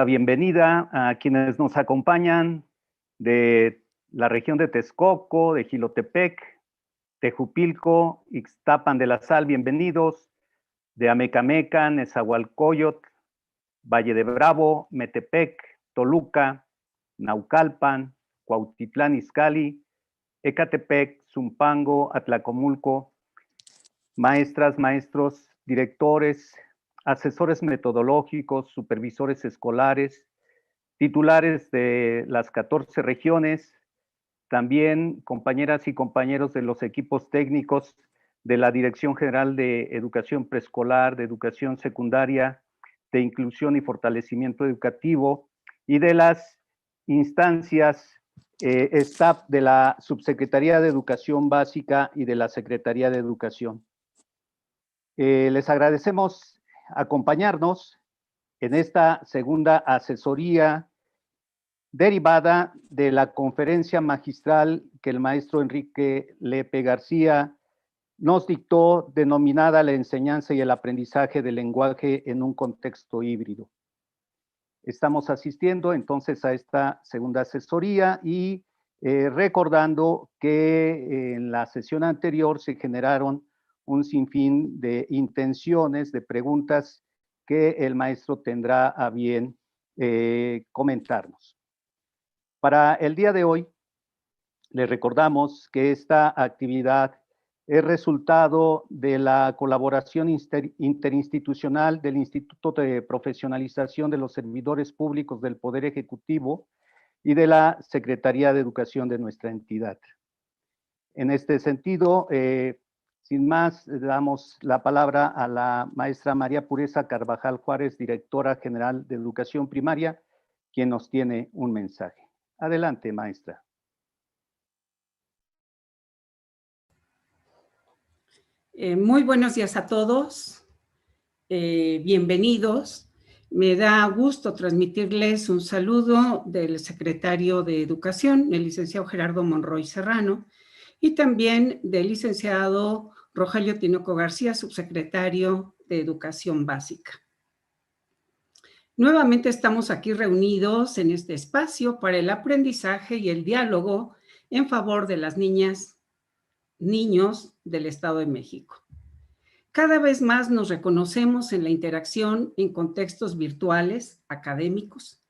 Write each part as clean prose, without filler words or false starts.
bienvenida a quienes nos acompañan de la región de Texcoco, de Jilotepec, Tejupilco, Ixtapan de la Sal, bienvenidos, de Amecameca, Nezahualcóyotl, Valle de Bravo, Metepec, Toluca, Naucalpan, Cuautitlán Izcalli, Ecatepec, Zumpango, Atlacomulco, maestras, maestros, directores, asesores metodológicos, supervisores escolares, titulares de las 14 regiones, también compañeras y compañeros de los equipos técnicos de la Dirección General de Educación Preescolar, de Educación Secundaria, de Inclusión y Fortalecimiento Educativo y de las instancias staff de la Subsecretaría de Educación Básica y de la Secretaría de Educación. Les agradecemos acompañarnos en esta segunda asesoría derivada de la conferencia magistral que el maestro Enrique Lepe García nos dictó, denominada La enseñanza y el aprendizaje del lenguaje en un contexto híbrido. Estamos asistiendo entonces a esta segunda asesoría y recordando que en la sesión anterior se generaron un sinfín de intenciones, de preguntas que el maestro tendrá a bien comentarnos. Para el día de hoy, les recordamos que esta actividad es resultado de la colaboración interinstitucional del Instituto de Profesionalización de los Servidores Públicos del Poder Ejecutivo y de la Secretaría de Educación de nuestra entidad. En este sentido, sin más, damos la palabra a la maestra María Pureza Carvajal Juárez, directora general de Educación Primaria, quien nos tiene un mensaje. Adelante, maestra. Muy buenos días a todos. Bienvenidos. Me da gusto transmitirles un saludo del secretario de Educación, el licenciado Gerardo Monroy Serrano, y también del licenciado Rogelio Tinoco García, subsecretario de Educación Básica. Nuevamente estamos aquí reunidos en este espacio para el aprendizaje y el diálogo en favor de las niñas, niños del Estado de México. Cada vez más nos reconocemos en la interacción en contextos virtuales, académicos.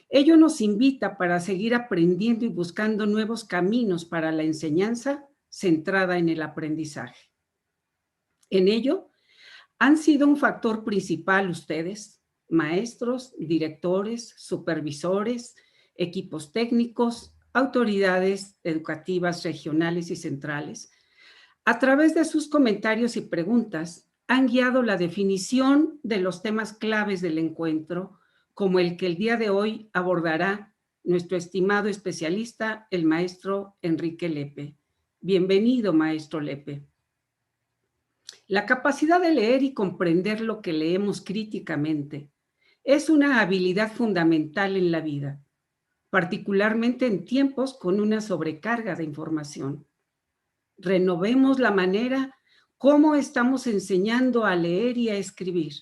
Ello nos invita para seguir aprendiendo y buscando nuevos caminos para la enseñanza centrada en el aprendizaje. En ello, han sido un factor principal ustedes, maestros, directores, supervisores, equipos técnicos, autoridades educativas regionales y centrales. A través de sus comentarios y preguntas, han guiado la definición de los temas claves del encuentro, como el que el día de hoy abordará nuestro estimado especialista, el maestro Enrique Lepe. Bienvenido, maestro Lepe. La capacidad de leer y comprender lo que leemos críticamente es una habilidad fundamental en la vida, particularmente en tiempos con una sobrecarga de información. Renovemos la manera como estamos enseñando a leer y a escribir.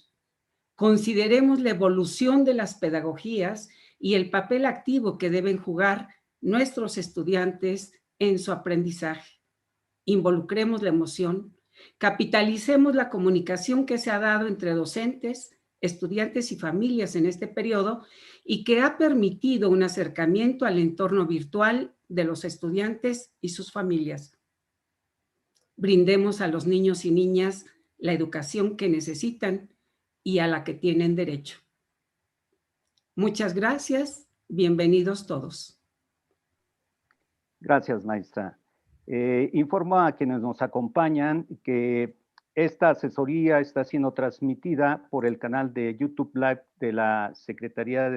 Consideremos la evolución de las pedagogías y el papel activo que deben jugar nuestros estudiantes en su aprendizaje. Involucremos la emoción, capitalicemos la comunicación que se ha dado entre docentes, estudiantes y familias en este periodo y que ha permitido un acercamiento al entorno virtual de los estudiantes y sus familias. Brindemos a los niños y niñas la educación que necesitan y a la que tienen derecho. Muchas gracias. Bienvenidos todos. Gracias, maestra. Informo a quienes nos acompañan que esta asesoría está siendo transmitida por el canal de YouTube Live de la Subsecretaría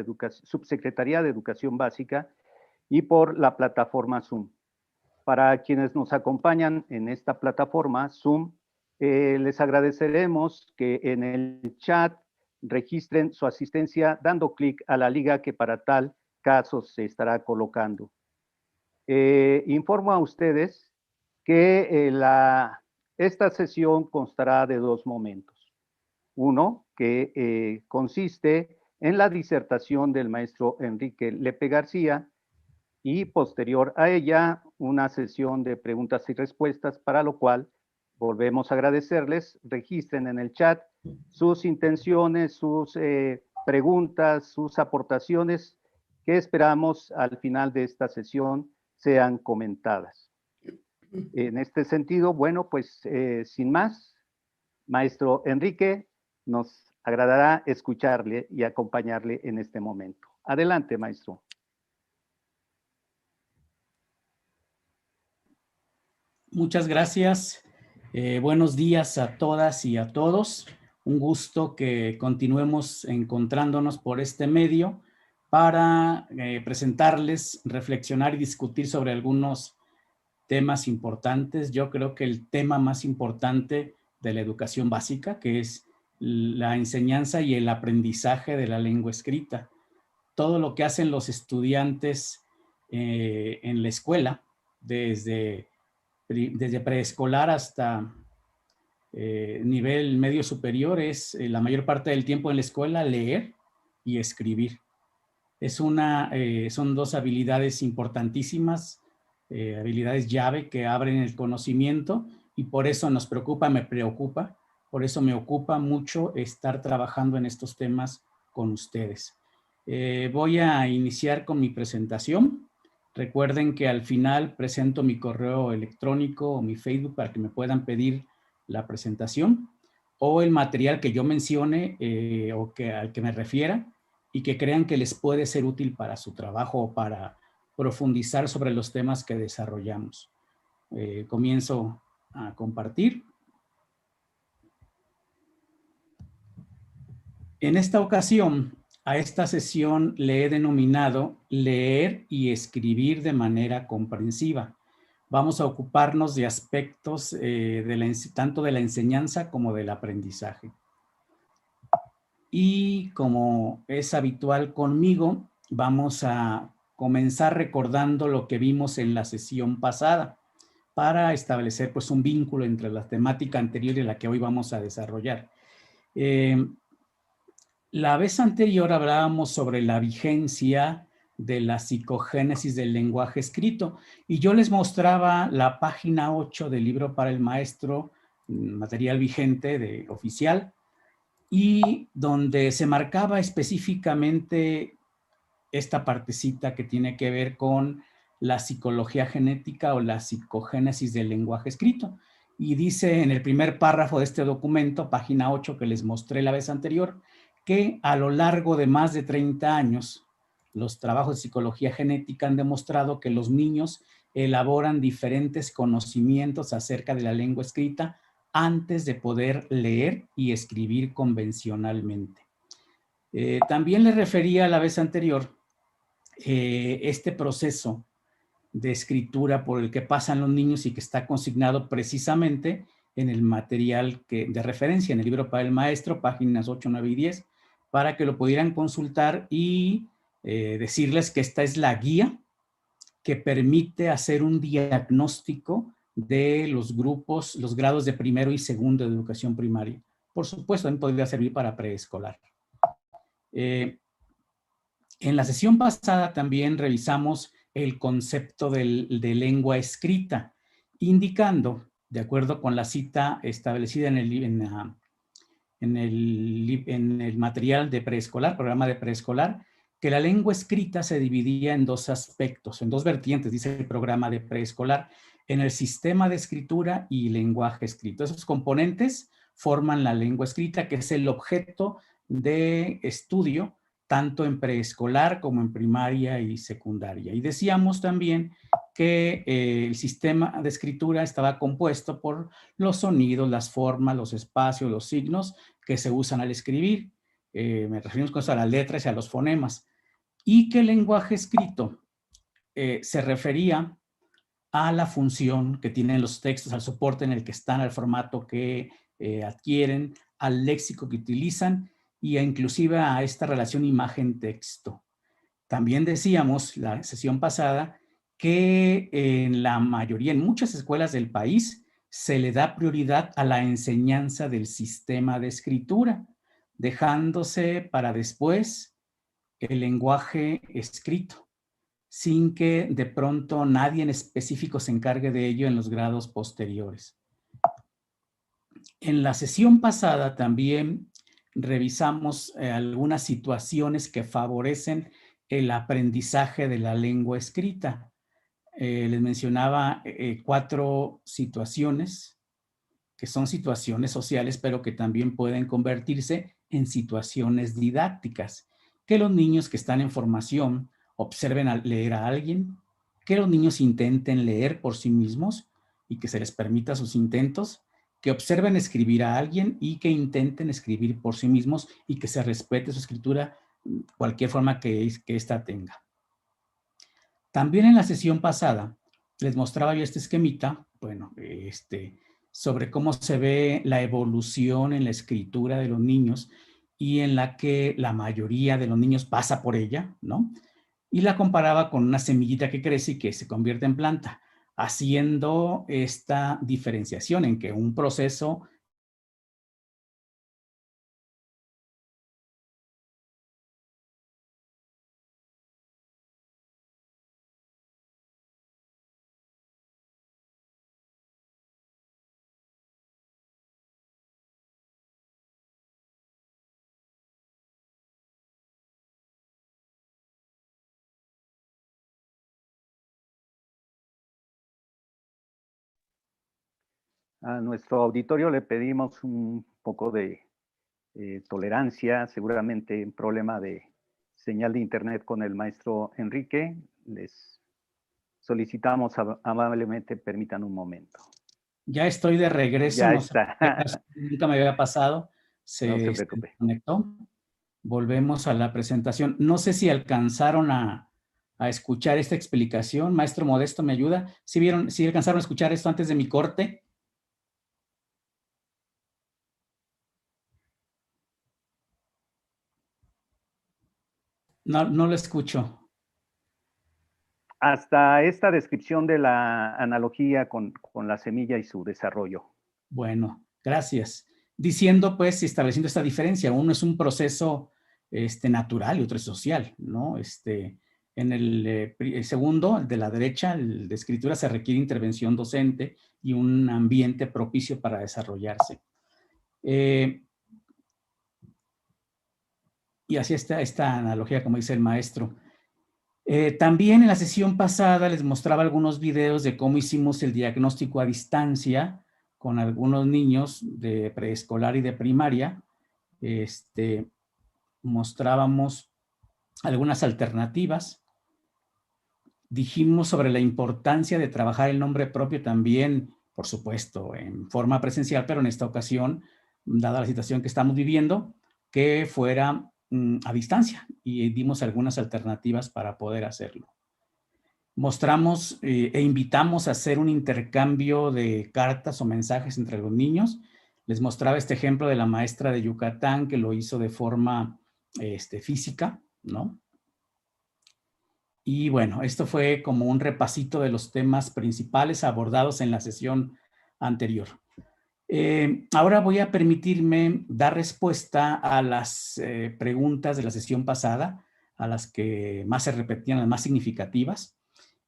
de Educación Básica y por la plataforma Zoom. Para quienes nos acompañan en esta plataforma Zoom, les agradeceremos que en el chat registren su asistencia dando clic a la liga que para tal caso se estará colocando. Informo a ustedes que esta sesión constará de dos momentos. Uno, que consiste en la disertación del maestro Enrique Lepe García, y posterior a ella una sesión de preguntas y respuestas, para lo cual volvemos a agradecerles. Registren en el chat sus intenciones, sus preguntas, sus aportaciones, que esperamos al final de esta sesión sean comentadas. En este sentido, bueno, pues sin más, maestro Enrique, nos agradará escucharle y acompañarle en este momento. Adelante, maestro. Muchas gracias. Buenos días a todas y a todos. Un gusto que continuemos encontrándonos por este medio para presentarles, reflexionar y discutir sobre algunos temas importantes. Yo creo que el tema más importante de la educación básica, que es la enseñanza y el aprendizaje de la lengua escrita. Todo lo que hacen los estudiantes en la escuela, desde preescolar hasta nivel medio superior, es la mayor parte del tiempo en la escuela leer y escribir. Son dos habilidades importantísimas, habilidades llave que abren el conocimiento, y por eso nos preocupa, me preocupa, por eso me ocupa mucho estar trabajando en estos temas con ustedes. Voy a iniciar con mi presentación. Recuerden que al final presento mi correo electrónico o mi Facebook para que me puedan pedir la presentación o el material que yo mencione o al que me refiera y que crean que les puede ser útil para su trabajo o para profundizar sobre los temas que desarrollamos. Comienzo a compartir. En esta ocasión, a esta sesión le he denominado leer y escribir de manera comprensiva. Vamos a ocuparnos de aspectos tanto de la enseñanza como del aprendizaje. Y como es habitual conmigo, vamos a comenzar recordando lo que vimos en la sesión pasada para establecer pues un vínculo entre la temática anterior y la que hoy vamos a desarrollar. La vez anterior hablábamos sobre la vigencia de la psicogénesis del lenguaje escrito y yo les mostraba la página 8 del libro para el maestro, material vigente oficial, y donde se marcaba específicamente esta partecita que tiene que ver con la psicología genética o la psicogénesis del lenguaje escrito. Y dice en el primer párrafo de este documento, página 8 que les mostré la vez anterior, que a lo largo de más de 30 años, los trabajos de psicología genética han demostrado que los niños elaboran diferentes conocimientos acerca de la lengua escrita antes de poder leer y escribir convencionalmente. También le refería a la vez anterior este proceso de escritura por el que pasan los niños y que está consignado precisamente en el material de referencia, en el libro para el maestro, páginas 8, 9 y 10, para que lo pudieran consultar y decirles que esta es la guía que permite hacer un diagnóstico de los grupos, los grados de primero y segundo de educación primaria. Por supuesto, también podría servir para preescolar. En la sesión pasada también revisamos el concepto de lengua escrita, indicando, de acuerdo con la cita establecida en el material de preescolar, programa de preescolar, que la lengua escrita se dividía en dos aspectos, en dos vertientes, dice el programa de preescolar, en el sistema de escritura y lenguaje escrito. Esos componentes forman la lengua escrita, que es el objeto de estudio tanto en preescolar como en primaria y secundaria. Y decíamos también que el sistema de escritura estaba compuesto por los sonidos, las formas, los espacios, los signos que se usan al escribir. Me referimos con eso a las letras y a los fonemas. Y que el lenguaje escrito se refería a la función que tienen los textos, al soporte en el que están, al formato que adquieren, al léxico que utilizan y inclusive a esta relación imagen-texto. También decíamos la sesión pasada que en la mayoría, en muchas escuelas del país, se le da prioridad a la enseñanza del sistema de escritura, dejándose para después el lenguaje escrito, sin que de pronto nadie en específico se encargue de ello en los grados posteriores. En la sesión pasada también revisamos algunas situaciones que favorecen el aprendizaje de la lengua escrita. Les mencionaba 4 situaciones, que son situaciones sociales, pero que también pueden convertirse en situaciones didácticas. Que los niños que están en formación observen a leer a alguien, que los niños intenten leer por sí mismos y que se les permita sus intentos, que observen escribir a alguien y que intenten escribir por sí mismos y que se respete su escritura, cualquier forma que ésta tenga. También en la sesión pasada les mostraba yo este esquemita, bueno, sobre cómo se ve la evolución en la escritura de los niños y en la que la mayoría de los niños pasa por ella, ¿no? Y la comparaba con una semillita que crece y que se convierte en planta, haciendo esta diferenciación en que un proceso A nuestro auditorio le pedimos un poco de tolerancia, seguramente un problema de señal de internet con el maestro Enrique. Les solicitamos amablemente, permitan un momento. Ya estoy de regreso, Ya no sé está. qué pasó, nunca me había pasado, No se se preocupe. conectó. Volvemos a la presentación. No sé si alcanzaron a escuchar esta explicación. Maestro Modesto, ¿me ayuda? ¿Sí vieron, sí alcanzaron a escuchar esto antes de mi corte? No, no lo escucho. Hasta esta descripción de la analogía con la semilla y su desarrollo. Bueno, gracias. Diciendo, pues, y estableciendo esta diferencia, uno es un proceso natural y otro es social, ¿no? En el segundo, el de la derecha, el de escritura, se requiere intervención docente y un ambiente propicio para desarrollarse. Y así está esta analogía, como dice el maestro. También en la sesión pasada les mostraba algunos videos de cómo hicimos el diagnóstico a distancia con algunos niños de preescolar y de primaria. Mostrábamos algunas alternativas. Dijimos sobre la importancia de trabajar el nombre propio también, por supuesto, en forma presencial, pero en esta ocasión, dada la situación que estamos viviendo, que fuera a distancia, y dimos algunas alternativas para poder hacerlo. Mostramos e invitamos a hacer un intercambio de cartas o mensajes entre los niños. Les mostraba este ejemplo de la maestra de Yucatán que lo hizo de forma física, ¿no? Y bueno, esto fue como un repasito de los temas principales abordados en la sesión anterior. Ahora voy a permitirme dar respuesta a las preguntas de la sesión pasada, a las que más se repetían, las más significativas,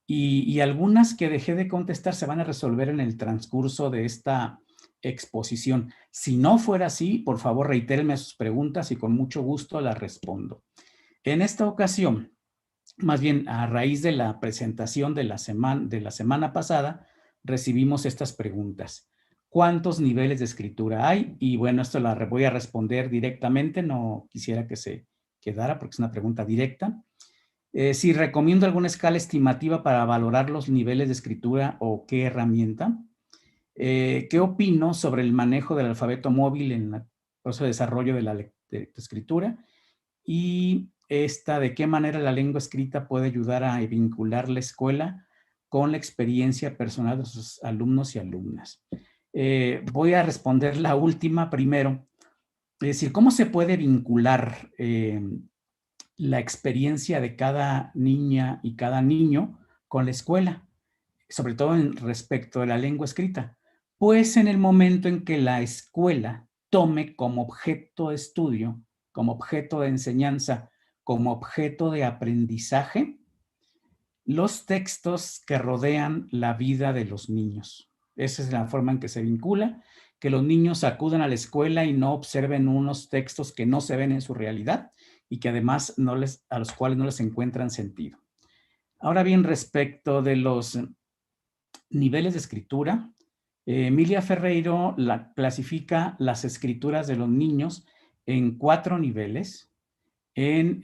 y algunas que dejé de contestar se van a resolver en el transcurso de esta exposición. Si no fuera así, por favor, reitérenme sus preguntas y con mucho gusto las respondo. En esta ocasión, más bien a raíz de la presentación de la semana pasada, recibimos estas preguntas. ¿Cuántos niveles de escritura hay? Y bueno, esto la voy a responder directamente, no quisiera que se quedara porque es una pregunta directa. Si recomiendo alguna escala estimativa para valorar los niveles de escritura o qué herramienta. ¿Qué opino sobre el manejo del alfabeto móvil en el proceso de desarrollo de la escritura? Y de qué manera la lengua escrita puede ayudar a vincular la escuela con la experiencia personal de sus alumnos y alumnas. Voy a responder la última primero. Es decir, ¿cómo se puede vincular la experiencia de cada niña y cada niño con la escuela, sobre todo en respecto de la lengua escrita? Pues en el momento en que la escuela tome como objeto de estudio, como objeto de enseñanza, como objeto de aprendizaje los textos que rodean la vida de los niños. Esa es la forma en que se vincula, que los niños acudan a la escuela y no observen unos textos que no se ven en su realidad y que además a los cuales no les encuentran sentido. Ahora bien, respecto de los niveles de escritura, Emilia Ferreiro clasifica las escrituras de los niños en 4 niveles, en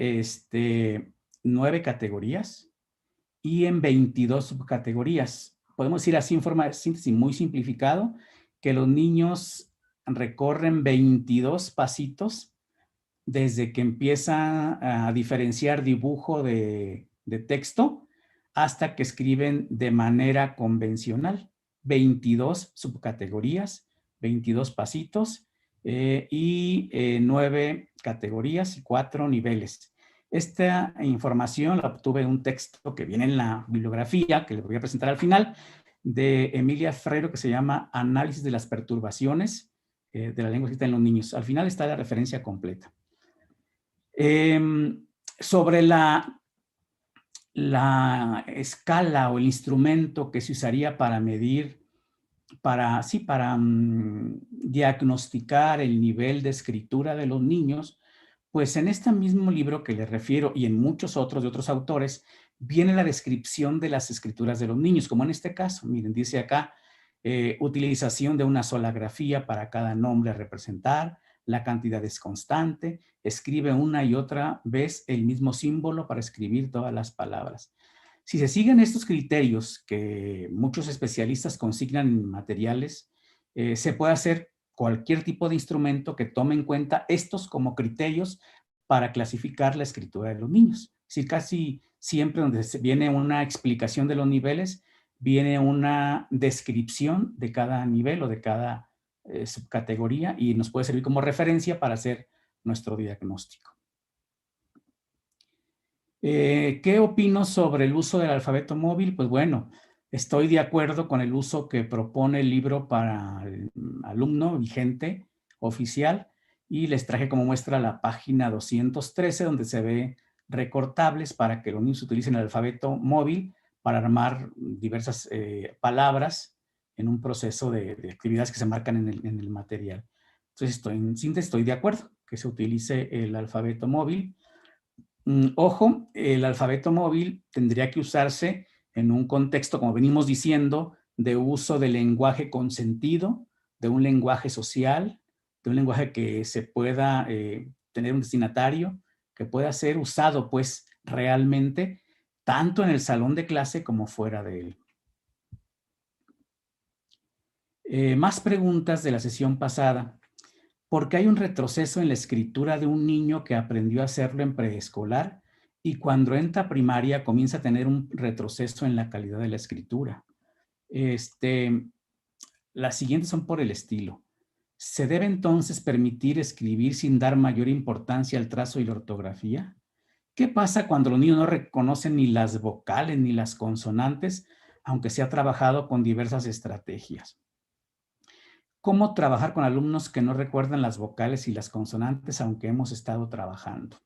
9 categorías y en 22 subcategorías. Podemos decir así en forma de síntesis muy simplificado, que los niños recorren 22 pasitos desde que empiezan a diferenciar dibujo de texto hasta que escriben de manera convencional. 22 subcategorías, 22 pasitos y 9 categorías y 4 niveles. Esta información la obtuve en un texto que viene en la bibliografía, que les voy a presentar al final, de Emilia Ferreiro, que se llama Análisis de las perturbaciones de la lengua escrita en los niños. Al final está la referencia completa. Sobre la escala o el instrumento que se usaría para medir, para diagnosticar el nivel de escritura de los niños, pues en este mismo libro que les refiero y en muchos otros de otros autores, viene la descripción de las escrituras de los niños, como en este caso. Miren, dice acá, utilización de una sola grafía para cada nombre a representar, la cantidad es constante, escribe una y otra vez el mismo símbolo para escribir todas las palabras. Si se siguen estos criterios que muchos especialistas consignan en materiales, se puede hacer cualquier tipo de instrumento que tome en cuenta estos como criterios para clasificar la escritura de los niños. Es decir, casi siempre donde viene una explicación de los niveles, viene una descripción de cada nivel o de cada subcategoría y nos puede servir como referencia para hacer nuestro diagnóstico. ¿Qué opino sobre el uso del alfabeto móvil? Pues bueno, estoy de acuerdo con el uso que propone el libro para el alumno vigente, oficial, y les traje como muestra la página 213, donde se ve recortables para que los niños utilicen el alfabeto móvil para armar diversas palabras en un proceso de actividades que se marcan en el material. Entonces, en síntesis, estoy de acuerdo que se utilice el alfabeto móvil. Ojo, el alfabeto móvil tendría que usarse en un contexto, como venimos diciendo, de uso de lenguaje consentido, de un lenguaje social, de un lenguaje que se pueda tener un destinatario, que pueda ser usado pues realmente tanto en el salón de clase como fuera de él. Más preguntas de la sesión pasada. ¿Por qué hay un retroceso en la escritura de un niño que aprendió a hacerlo en preescolar y cuando entra a primaria comienza a tener un retroceso en la calidad de la escritura? Las siguientes son por el estilo. ¿Se debe entonces permitir escribir sin dar mayor importancia al trazo y la ortografía? ¿Qué pasa cuando los niños no reconocen ni las vocales ni las consonantes, aunque se ha trabajado con diversas estrategias? ¿Cómo trabajar con alumnos que no recuerdan las vocales y las consonantes, aunque hemos estado trabajando?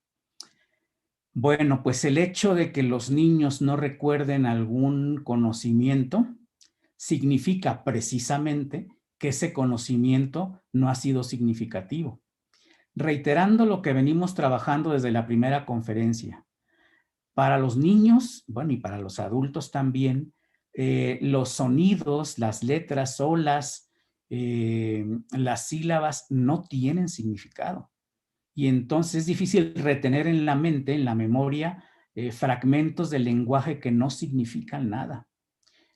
Bueno, pues el hecho de que los niños no recuerden algún conocimiento significa precisamente que ese conocimiento no ha sido significativo. Reiterando lo que venimos trabajando desde la primera conferencia, para los niños, bueno, y para los adultos también, los sonidos, las letras solas, las sílabas no tienen significado. Y entonces es difícil retener en la mente, en la memoria, fragmentos del lenguaje que no significan nada.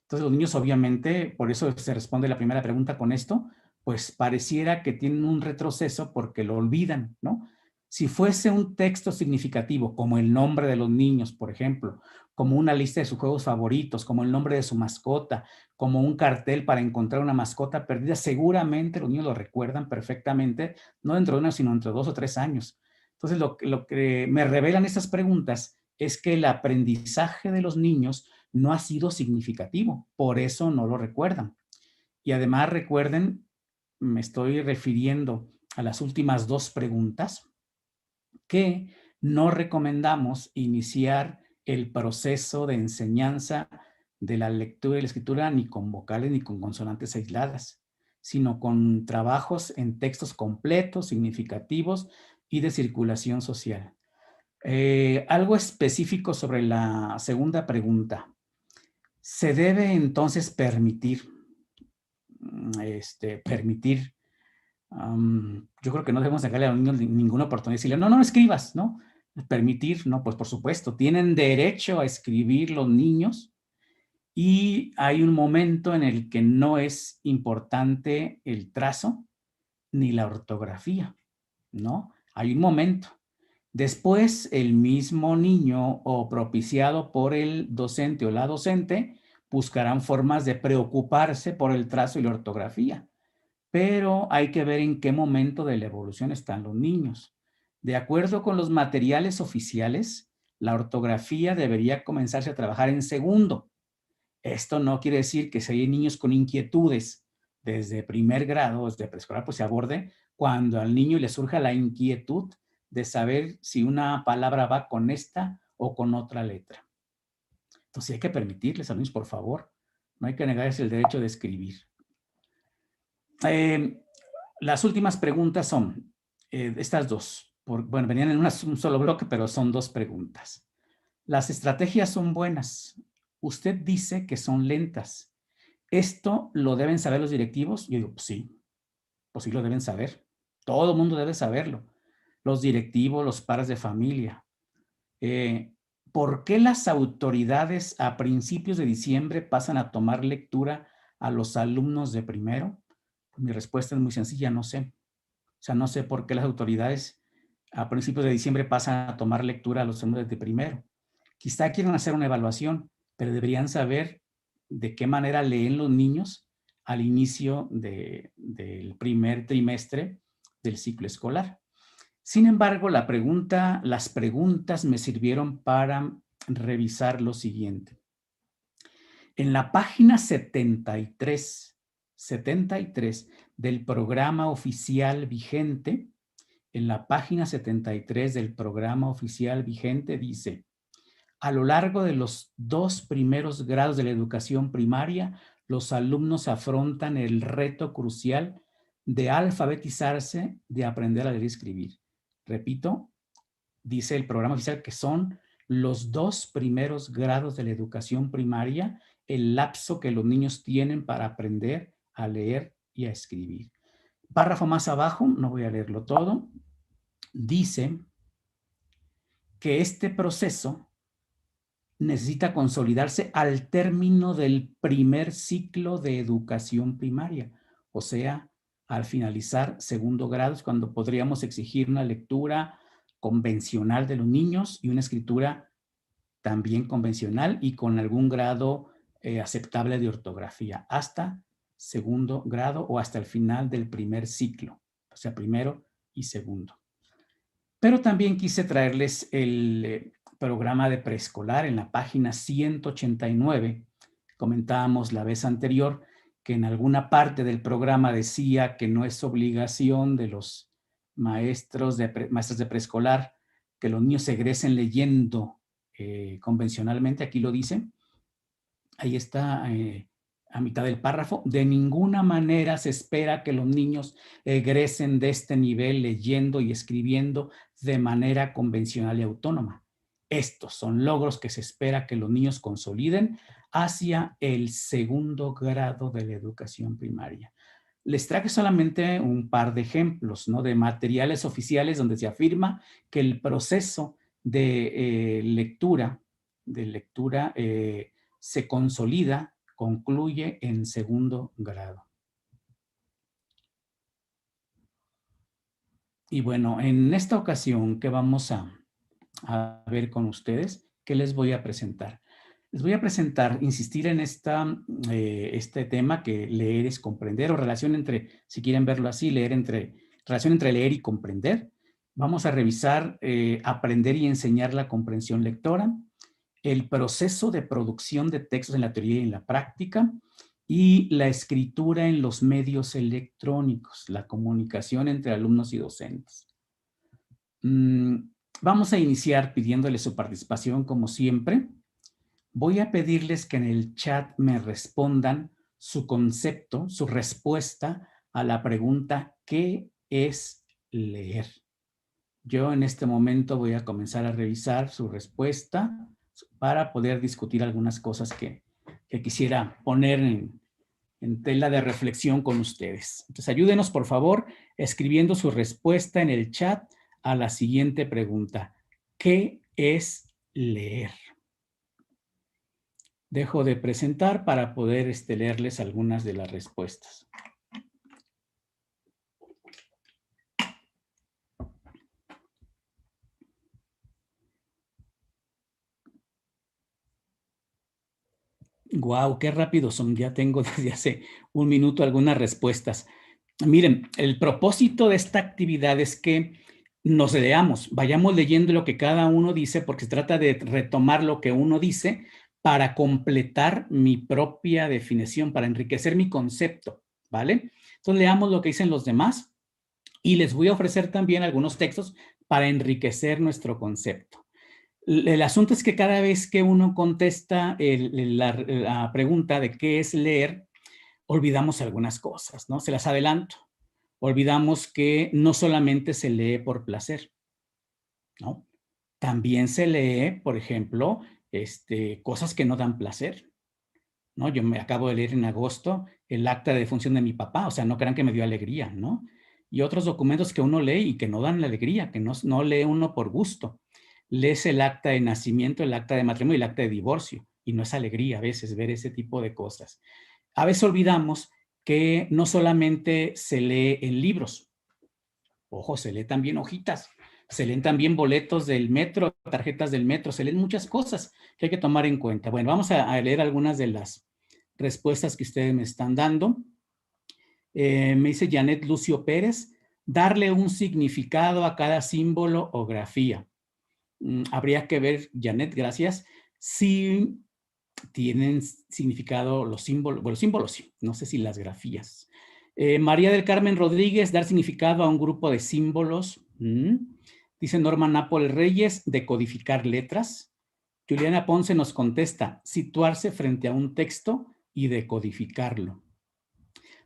Entonces los niños obviamente, por eso se responde la primera pregunta con esto, pues pareciera que tienen un retroceso porque lo olvidan, ¿no? Si fuese un texto significativo, como el nombre de los niños, por ejemplo, como una lista de sus juegos favoritos, como el nombre de su mascota, como un cartel para encontrar una mascota perdida, seguramente los niños lo recuerdan perfectamente, no dentro de 1, sino dentro de 2 o 3 años. Entonces, lo que me revelan estas preguntas es que el aprendizaje de los niños no ha sido significativo, por eso no lo recuerdan. Y además recuerden, me estoy refiriendo a las últimas 2 preguntas, que no recomendamos iniciar el proceso de enseñanza de la lectura y la escritura ni con vocales ni con consonantes aisladas, sino con trabajos en textos completos, significativos y de circulación social. Algo específico sobre la segunda pregunta. Se debe entonces permitir, yo creo que no debemos dejarle a los niños ninguna oportunidad de decirle, no, no escribas, ¿no? Permitir, no, pues por supuesto, tienen derecho a escribir los niños y hay un momento en el que no es importante el trazo ni la ortografía, ¿no? Hay un momento. Después, el mismo niño o propiciado por el docente o la docente buscarán formas de preocuparse por el trazo y la ortografía. Pero hay que ver en qué momento de la evolución están los niños. De acuerdo con los materiales oficiales, la ortografía debería comenzarse a trabajar en segundo. Esto no quiere decir que si hay niños con inquietudes desde primer grado, desde preescolar, pues se aborde cuando al niño le surja la inquietud de saber si una palabra va con esta o con otra letra. Entonces hay que permitirles a los niños, por favor. No hay que negarles el derecho de escribir. Las últimas preguntas son estas dos. Bueno, venían en un solo bloque, pero son dos preguntas. Las estrategias son buenas. Usted dice que son lentas. ¿Esto lo deben saber los directivos? Yo digo, pues sí lo deben saber. Todo el mundo debe saberlo. Los directivos, los padres de familia. ¿Por qué las autoridades a principios de diciembre pasan a tomar lectura a los alumnos de primero? Mi respuesta es muy sencilla, no sé. O sea, no sé por qué las autoridades a principios de diciembre pasan a tomar lectura a los alumnos de primero. Quizá quieran hacer una evaluación, pero deberían saber de qué manera leen los niños al inicio del primer trimestre del ciclo escolar. Sin embargo, las preguntas me sirvieron para revisar lo siguiente. En la página 73 del programa oficial vigente, en la página 73 del programa oficial vigente dice: a lo largo de los 2 primeros grados de la educación primaria, los alumnos afrontan el reto crucial de alfabetizarse, de aprender a leer y escribir. Repito, dice el programa oficial que son los 2 primeros grados de la educación primaria, el lapso que los niños tienen para aprender a leer y a escribir. Párrafo más abajo, no voy a leerlo todo, dice que este proceso necesita consolidarse al término del primer ciclo de educación primaria, o sea, al finalizar segundo grado es cuando podríamos exigir una lectura convencional de los niños y una escritura también convencional y con algún grado aceptable de ortografía, hasta segundo grado o hasta el final del primer ciclo, o sea, primero y segundo. Pero también quise traerles el programa de preescolar en la página 189. Comentábamos la vez anterior que en alguna parte del programa decía que no es obligación de los maestros de preescolar que los niños egresen leyendo convencionalmente. Aquí lo dice. Ahí está a mitad del párrafo. De ninguna manera se espera que los niños egresen de este nivel leyendo y escribiendo de manera convencional y autónoma. Estos son logros que se espera que los niños consoliden hacia el segundo grado de la educación primaria. Les traje solamente un par de ejemplos, ¿no?, de materiales oficiales donde se afirma que el proceso de lectura se consolida, concluye en segundo grado. Y bueno, en esta ocasión que vamos a ver con ustedes, ¿qué les voy a presentar? Les voy a presentar, insistir en este tema que leer es comprender, o relación entre, si quieren verlo así, relación entre leer y comprender. Vamos a revisar aprender y enseñar la comprensión lectora, el proceso de producción de textos en la teoría y en la práctica, y la escritura en los medios electrónicos, la comunicación entre alumnos y docentes. Vamos a iniciar pidiéndole su participación como siempre. Voy a pedirles que en el chat me respondan su concepto, su respuesta a la pregunta ¿qué es leer? Yo en este momento voy a comenzar a revisar su respuesta para poder discutir algunas cosas que quisiera poner en tela de reflexión con ustedes. Entonces, ayúdenos, por favor, escribiendo su respuesta en el chat a la siguiente pregunta. ¿Qué es leer? Dejo de presentar para poder leerles algunas de las respuestas. Guau, qué rápido son. Ya tengo desde hace un minuto algunas respuestas. Miren, el propósito de esta actividad es que nos leamos, vayamos leyendo lo que cada uno dice, porque se trata de retomar lo que uno dice para completar mi propia definición, para enriquecer mi concepto, ¿vale? Entonces leamos lo que dicen los demás y les voy a ofrecer también algunos textos para enriquecer nuestro concepto. El asunto es que cada vez que uno contesta la pregunta de qué es leer, olvidamos algunas cosas, ¿no? Se las adelanto. Olvidamos que no solamente se lee por placer, ¿no? También se lee, por ejemplo, cosas que no dan placer, ¿no? Yo me acabo de leer en agosto el acta de defunción de mi papá, o sea, no crean que me dio alegría, ¿no? Y otros documentos que uno lee y que no dan la alegría, que no lee uno por gusto. Lees el acta de nacimiento, el acta de matrimonio y el acta de divorcio, y no es alegría a veces ver ese tipo de cosas. A veces olvidamos que no solamente se lee en libros, ojo, se lee también hojitas, se leen también boletos del metro, tarjetas del metro, se leen muchas cosas que hay que tomar en cuenta. Bueno, vamos a leer algunas de las respuestas que ustedes me están dando. Me dice Janet Lucio Pérez, darle un significado a cada símbolo o grafía. Habría que ver, Janet, gracias, si tienen significado los símbolos, bueno, los símbolos sí, no sé si las grafías. María del Carmen Rodríguez, dar significado a un grupo de símbolos. Dice Norma Nápoles Reyes, decodificar letras. Juliana Ponce nos contesta, situarse frente a un texto y decodificarlo.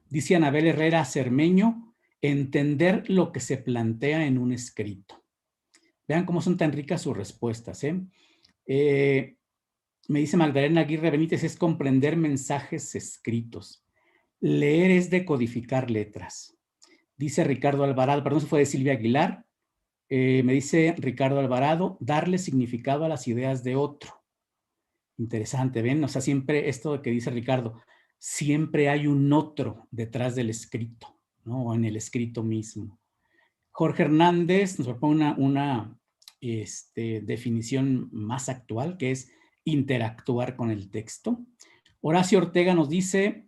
Dice Anabel Herrera Cermeño, entender lo que se plantea en un escrito. Vean cómo son tan ricas sus respuestas, me dice Magdalena Aguirre Benítez, es comprender mensajes escritos. Leer es decodificar letras. Dice Ricardo Alvarado, perdón, se fue de Silvia Aguilar. Me dice Ricardo Alvarado, darle significado a las ideas de otro. Interesante, ¿ven? O sea, siempre esto de que dice Ricardo, siempre hay un otro detrás del escrito, ¿no? O en el escrito mismo. Jorge Hernández nos propone una definición más actual, que es interactuar con el texto. Horacio Ortega nos dice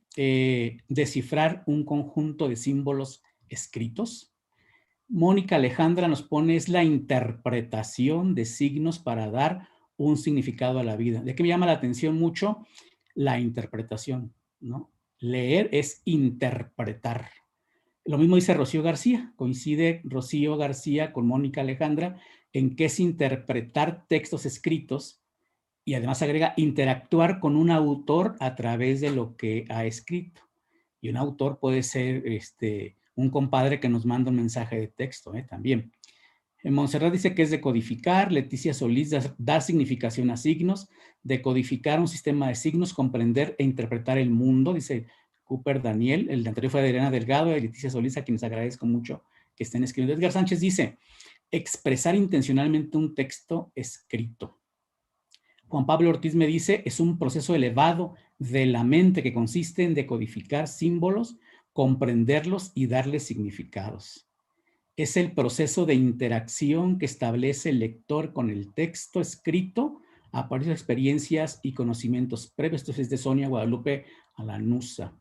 descifrar un conjunto de símbolos escritos. Mónica Alejandra nos pone es la interpretación de signos para dar un significado a la vida. De que me llama la atención mucho la interpretación, ¿no? Leer es interpretar. Lo mismo dice Rocío García, coincide Rocío García con Mónica Alejandra en que es interpretar textos escritos y además agrega interactuar con un autor a través de lo que ha escrito. Y un autor puede ser un compadre que nos manda un mensaje de texto también. Montserrat dice que es decodificar. Leticia Solís, dar significación a signos, decodificar un sistema de signos, comprender e interpretar el mundo, dice Cooper Daniel. El anterior fue de Elena Delgado y Leticia Solís, a quienes agradezco mucho que estén escribiendo. Edgar Sánchez dice, expresar intencionalmente un texto escrito. Juan Pablo Ortiz me dice, es un proceso elevado de la mente que consiste en decodificar símbolos, comprenderlos y darles significados. Es el proceso de interacción que establece el lector con el texto escrito a partir de experiencias y conocimientos previos. Esto es de Sonia Guadalupe Alanusa.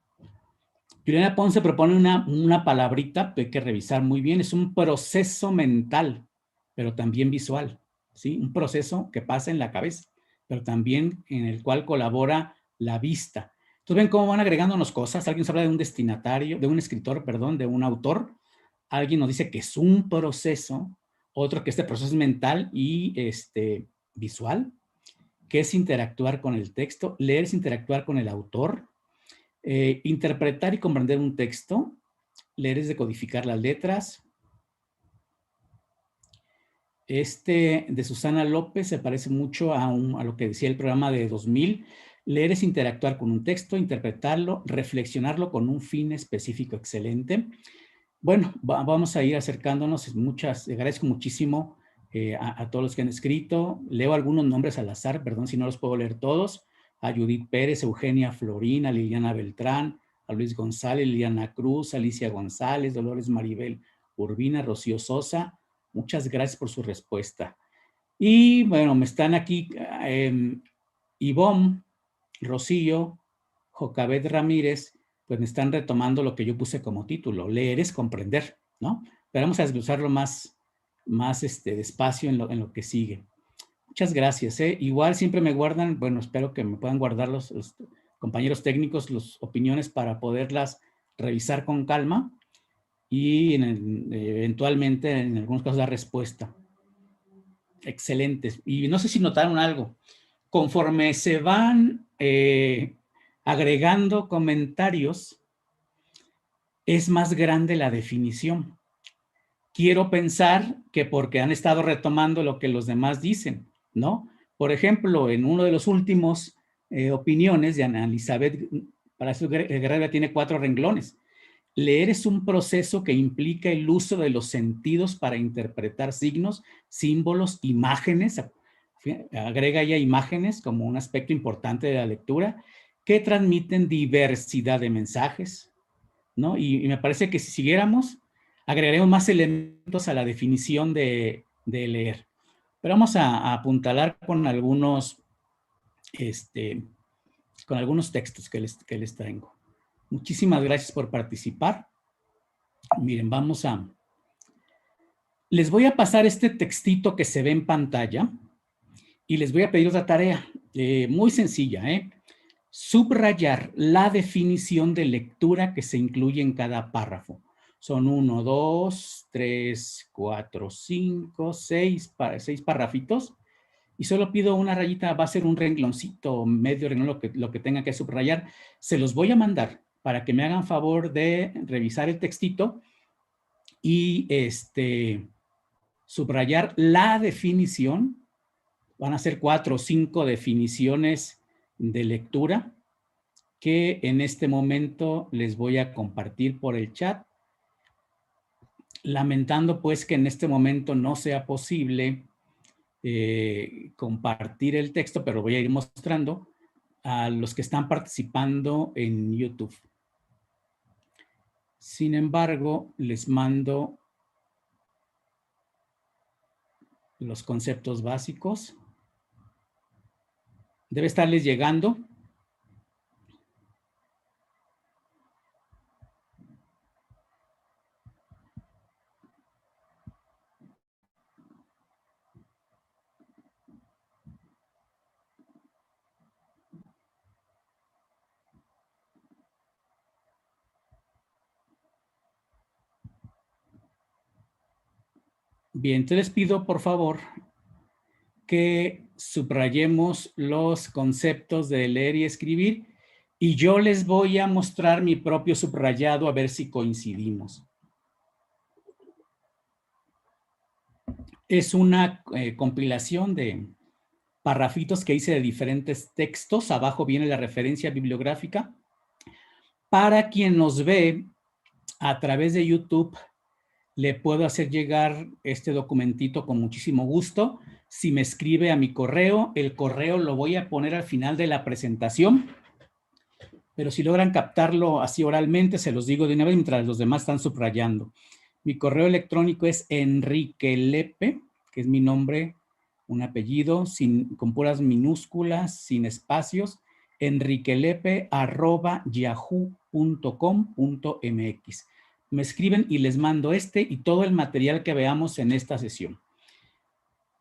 Juliana Ponce propone una palabrita que hay que revisar muy bien. Es un proceso mental, pero también visual, ¿sí? Un proceso que pasa en la cabeza, pero también en el cual colabora la vista. Entonces ven cómo van agregándonos cosas. Alguien se habla de un destinatario, de un escritor, perdón, de un autor. Alguien nos dice que es un proceso, Otro que este proceso es mental y visual, que es interactuar con el texto. Leer es interactuar con el autor. Interpretar y comprender un texto. Leer es decodificar las letras. Este de Susana López se parece mucho a lo que decía el programa de 2000. Leer es interactuar con un texto, interpretarlo, reflexionarlo con un fin específico. Excelente. Bueno, vamos a ir acercándonos. Agradezco muchísimo a todos los que han escrito. Leo algunos nombres al azar, perdón si no los puedo leer todos. A Judith Pérez, Eugenia Florín, a Liliana Beltrán, a Luis González, Liliana Cruz, Alicia González, Dolores Maribel Urbina, Rocío Sosa. Muchas gracias por su respuesta. Y bueno, me están aquí Ivonne, Rocío, Jocabet Ramírez, pues me están retomando lo que yo puse como título. Leer es comprender, ¿no? Pero vamos a desglosarlo más despacio en lo que sigue. Muchas gracias. Igual siempre me guardan, bueno, espero que me puedan guardar los compañeros técnicos las opiniones para poderlas revisar con calma y eventualmente en algunos casos dar respuesta. Excelentes. Y no sé si notaron algo. Conforme se van agregando comentarios, es más grande la definición. Quiero pensar que porque han estado retomando lo que los demás dicen, ¿no? Por ejemplo, en uno de los últimos opiniones de Ana Elizabeth, para eso Guerrero tiene 4 renglones. Leer es un proceso que implica el uso de los sentidos para interpretar signos, símbolos, imágenes. Agrega ya imágenes como un aspecto importante de la lectura que transmiten diversidad de mensajes, ¿no? Y me parece que si siguiéramos, agregaremos más elementos a la definición de leer. Pero vamos a apuntalar con algunos textos que les traigo. Muchísimas gracias por participar. Miren, les voy a pasar este textito que se ve en pantalla y les voy a pedir otra tarea muy sencilla, subrayar la definición de lectura que se incluye en cada párrafo. Son 1, 2, 3, 4, 5, 6 párrafitos. Y solo pido una rayita, va a ser un rengloncito, medio renglón, lo que tenga que subrayar. Se los voy a mandar para que me hagan favor de revisar el textito y subrayar la definición. Van a ser 4 o 5 definiciones de lectura que en este momento les voy a compartir por el chat. Lamentando pues que en este momento no sea posible compartir el texto, pero voy a ir mostrando a los que están participando en YouTube. Sin embargo, les mando los conceptos básicos. Debe estarles llegando. Bien, entonces les pido por favor que subrayemos los conceptos de leer y escribir y yo les voy a mostrar mi propio subrayado a ver si coincidimos. Es una compilación de parrafitos que hice de diferentes textos. Abajo viene la referencia bibliográfica. Para quien nos ve a través de YouTube, le puedo hacer llegar este documentito con muchísimo gusto. Si me escribe a mi correo, el correo lo voy a poner al final de la presentación. Pero si logran captarlo así oralmente, se los digo de una vez mientras los demás están subrayando. Mi correo electrónico es enriquelepe, que es mi nombre, un apellido, con puras minúsculas, sin espacios, enriquelepe@yahoo.com.mx. Me escriben y les mando y todo el material que veamos en esta sesión.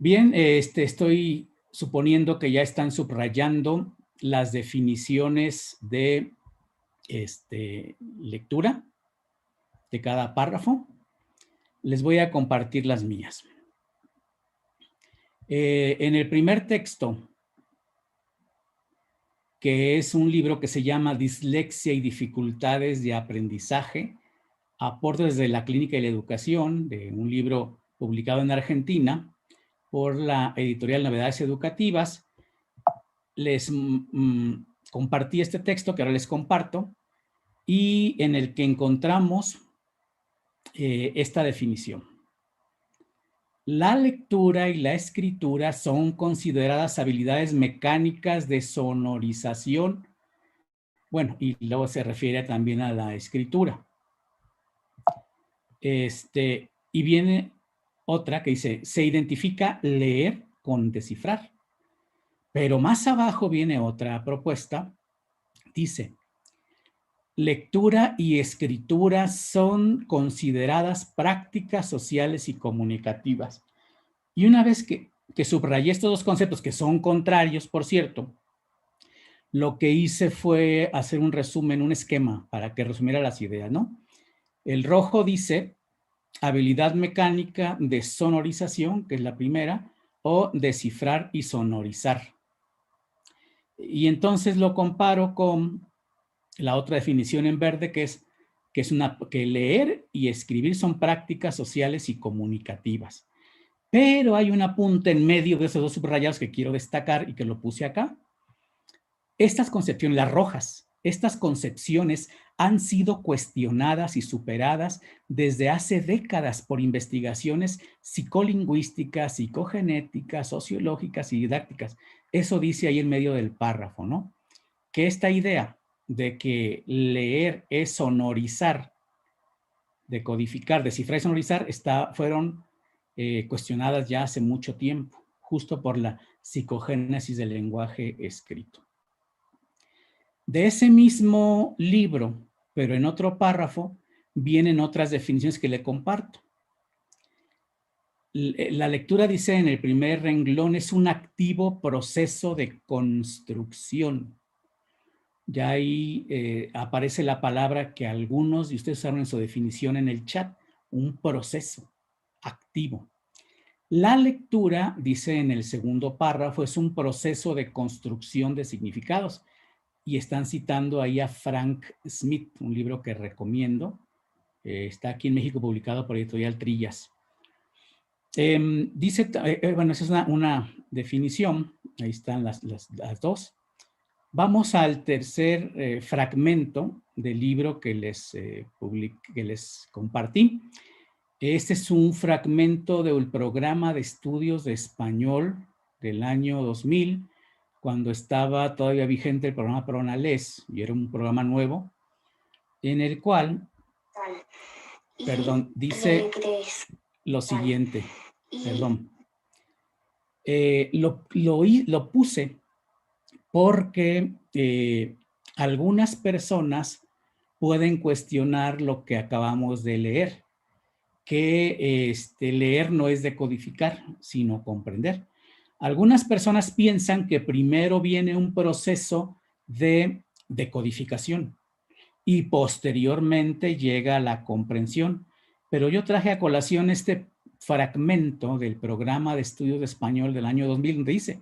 Bien, estoy suponiendo que ya están subrayando las definiciones de lectura de cada párrafo. Les voy a compartir las mías. En el primer texto, que es un libro que se llama Dislexia y dificultades de aprendizaje, aportes de la clínica y la educación, de un libro publicado en Argentina por la editorial Novedades Educativas, les compartí este texto que ahora les comparto y en el que encontramos esta definición. La lectura y la escritura son consideradas habilidades mecánicas de sonorización. Bueno, y luego se refiere también a la escritura. Y viene otra que dice, se identifica leer con descifrar. Pero más abajo viene otra propuesta, dice, lectura y escritura son consideradas prácticas sociales y comunicativas. Y una vez que subrayé estos dos conceptos, que son contrarios, por cierto, lo que hice fue hacer un resumen, un esquema, para que resumiera las ideas, ¿no? El rojo dice habilidad mecánica de sonorización, que es la primera, o descifrar y sonorizar. Y entonces lo comparo con la otra definición en verde, que es que leer y escribir son prácticas sociales y comunicativas. Pero hay un apunte en medio de esos dos subrayados que quiero destacar y que lo puse acá. Estas concepciones, las rojas, estas concepciones han sido cuestionadas y superadas desde hace décadas por investigaciones psicolingüísticas, psicogenéticas, sociológicas y didácticas. Eso dice ahí en medio del párrafo, ¿no? Que esta idea de que leer es sonorizar, decodificar, descifrar y sonorizar, fueron cuestionadas ya hace mucho tiempo, justo por la psicogénesis del lenguaje escrito. De ese mismo libro, pero en otro párrafo, vienen otras definiciones que le comparto. La lectura dice en el primer renglón, es un activo proceso de construcción. Ya ahí aparece la palabra que algunos de ustedes usaron en su definición en el chat, un proceso activo. La lectura, dice en el segundo párrafo, es un proceso de construcción de significados. Y están citando ahí a Frank Smith, un libro que recomiendo. Está aquí en México publicado por Editorial Trillas. Dice, bueno, esa es una definición. Ahí están las dos. Vamos al tercer fragmento del libro que les compartí. Este es un fragmento del programa de estudios de español del año 2000, cuando estaba todavía vigente el programa Pronales, y era un programa nuevo, en el cual, perdón, dice lo siguiente, perdón. Lo puse porque algunas personas pueden cuestionar lo que acabamos de leer, que leer no es decodificar, sino comprender. Algunas personas piensan que primero viene un proceso de decodificación y posteriormente llega la comprensión. Pero yo traje a colación este fragmento del programa de estudios de español del año 2000, donde dice,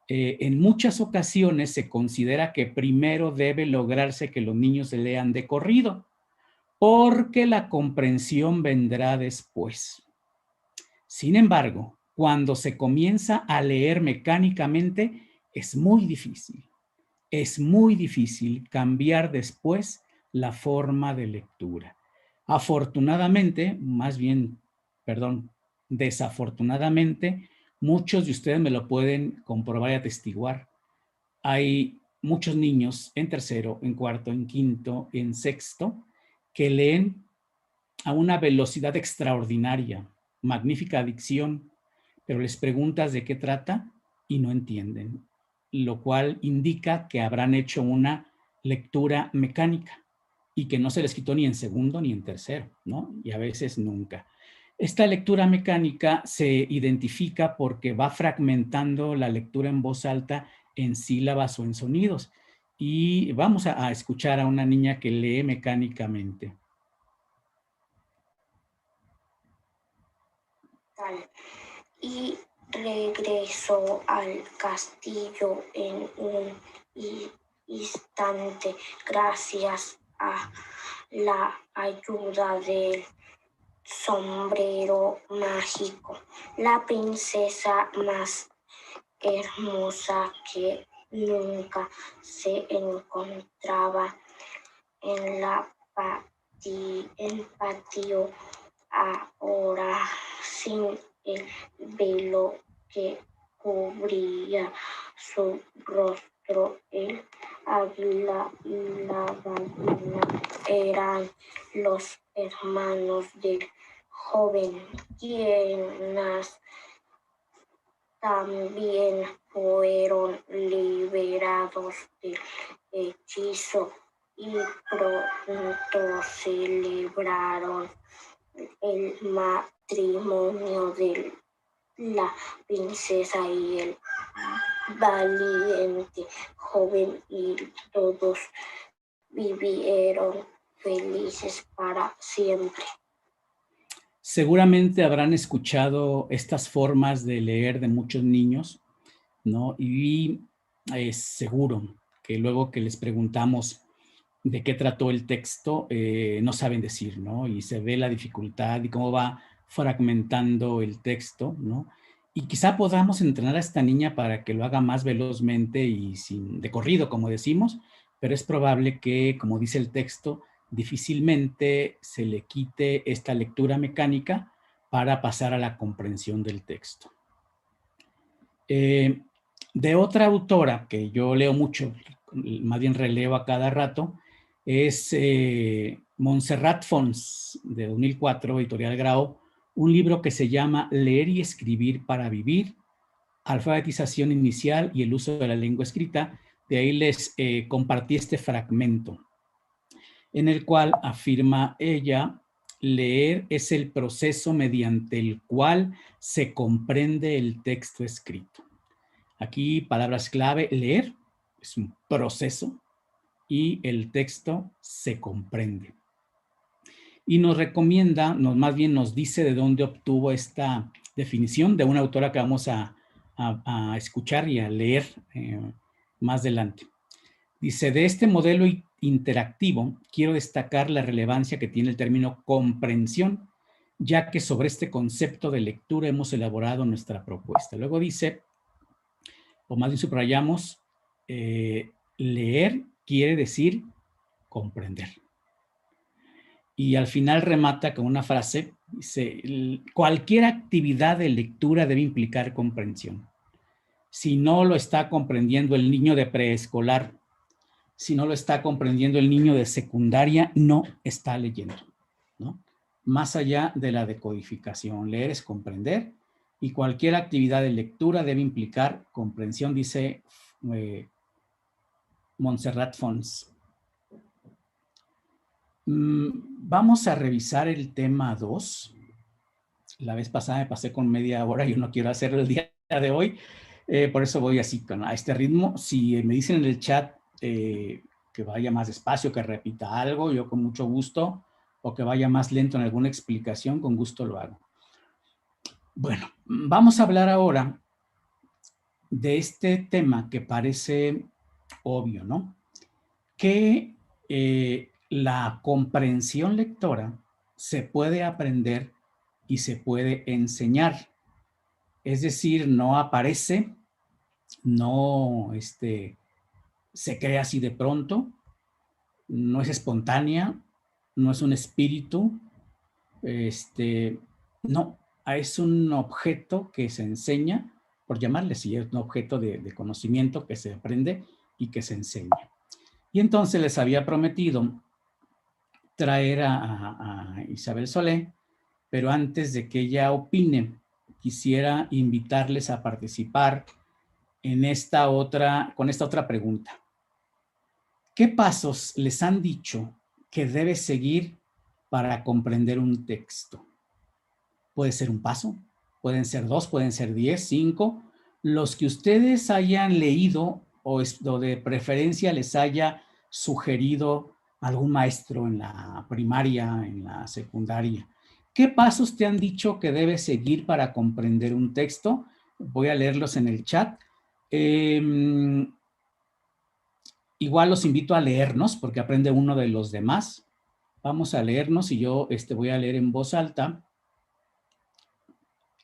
en muchas ocasiones se considera que primero debe lograrse que los niños lean de corrido, porque la comprensión vendrá después. Sin embargo, cuando se comienza a leer mecánicamente, es muy difícil cambiar después la forma de lectura. Afortunadamente, desafortunadamente, muchos de ustedes me lo pueden comprobar y atestiguar. Hay muchos niños en tercero, en cuarto, en quinto, en sexto, que leen a una velocidad extraordinaria, magnífica dicción, pero les preguntas de qué trata y no entienden, lo cual indica que habrán hecho una lectura mecánica y que no se les quitó ni en segundo ni en tercero, ¿no? Y a veces nunca. Esta lectura mecánica se identifica porque va fragmentando la lectura en voz alta en sílabas o en sonidos. Y vamos a escuchar a una niña que lee mecánicamente. Y regresó al castillo en un instante gracias a la ayuda del sombrero mágico. La princesa más hermosa que nunca se encontraba en el patio ahora sin el velo que cubría su rostro. El águila y la gallina eran los hermanos del joven, quienes también fueron liberados del hechizo y pronto celebraron el matrimonio de la princesa y el valiente joven, y todos vivieron felices para siempre. Seguramente habrán escuchado estas formas de leer de muchos niños, ¿no? Y es seguro que luego que les preguntamos de qué trató el texto, no saben decir, ¿no? Y se ve la dificultad y cómo va fragmentando el texto, ¿no? Y quizá podamos entrenar a esta niña para que lo haga más velozmente y de corrido, como decimos, pero es probable que, como dice el texto, difícilmente se le quite esta lectura mecánica para pasar a la comprensión del texto. De otra autora que yo leo mucho, más bien releo a cada rato, es Montserrat Fons, de 2004, editorial Grao, un libro que se llama Leer y escribir para vivir, alfabetización inicial y el uso de la lengua escrita. De ahí les compartí este fragmento, en el cual afirma ella: leer es el proceso mediante el cual se comprende el texto escrito. Aquí palabras clave: leer es un proceso y el texto se comprende. Y nos recomienda, más bien nos dice de dónde obtuvo esta definición, de una autora que vamos a escuchar y a leer más adelante. Dice: de este modelo interactivo quiero destacar la relevancia que tiene el término comprensión, ya que sobre este concepto de lectura hemos elaborado nuestra propuesta. Luego dice, o más bien subrayamos, leer quiere decir comprender. Y al final remata con una frase, dice: cualquier actividad de lectura debe implicar comprensión. Si no lo está comprendiendo el niño de preescolar, si no lo está comprendiendo el niño de secundaria, no está leyendo, ¿no? Más allá de la decodificación, leer es comprender, y cualquier actividad de lectura debe implicar comprensión, dice Montserrat Fons. Vamos a revisar el tema 2. La vez pasada me pasé con media hora, yo no quiero hacerlo el día de hoy, por eso voy así, a este ritmo. Si me dicen en el chat que vaya más despacio, que repita algo, yo con mucho gusto, o que vaya más lento en alguna explicación, con gusto lo hago. Bueno, vamos a hablar ahora de este tema que parece obvio, ¿no? Que la comprensión lectora se puede aprender y se puede enseñar. Es decir, no aparece, no se crea así de pronto, no es espontánea, no es un espíritu, no, es un objeto que se enseña, por llamarle así, es un objeto de conocimiento que se aprende y que se enseña. Y entonces les había prometido traer a Isabel Solé, pero antes de que ella opine, quisiera invitarles a participar en con esta otra pregunta. ¿Qué pasos les han dicho que debe seguir para comprender un texto? Puede ser un paso, pueden ser 2, pueden ser 10, 5, los que ustedes hayan leído o de preferencia les haya sugerido algún maestro en la primaria, en la secundaria. ¿Qué pasos te han dicho que debes seguir para comprender un texto? Voy a leerlos en el chat. Igual los invito a leernos porque aprende uno de los demás. Vamos a leernos y yo voy a leer en voz alta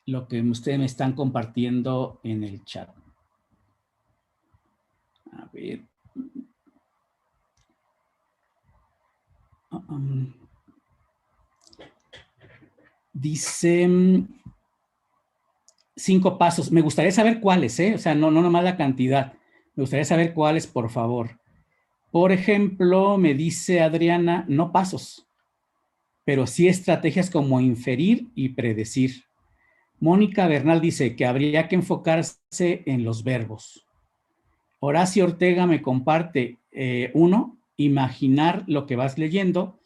lo que ustedes me están compartiendo en el chat. A ver. Dice 5 pasos. Me gustaría saber cuáles, ¿eh? O sea, no nomás la cantidad. Me gustaría saber cuáles, por favor. Por ejemplo, me dice Adriana, no pasos, pero sí estrategias como inferir y predecir. Mónica Bernal dice que habría que enfocarse en los verbos. Horacio Ortega me comparte, 1, imaginar lo que vas leyendo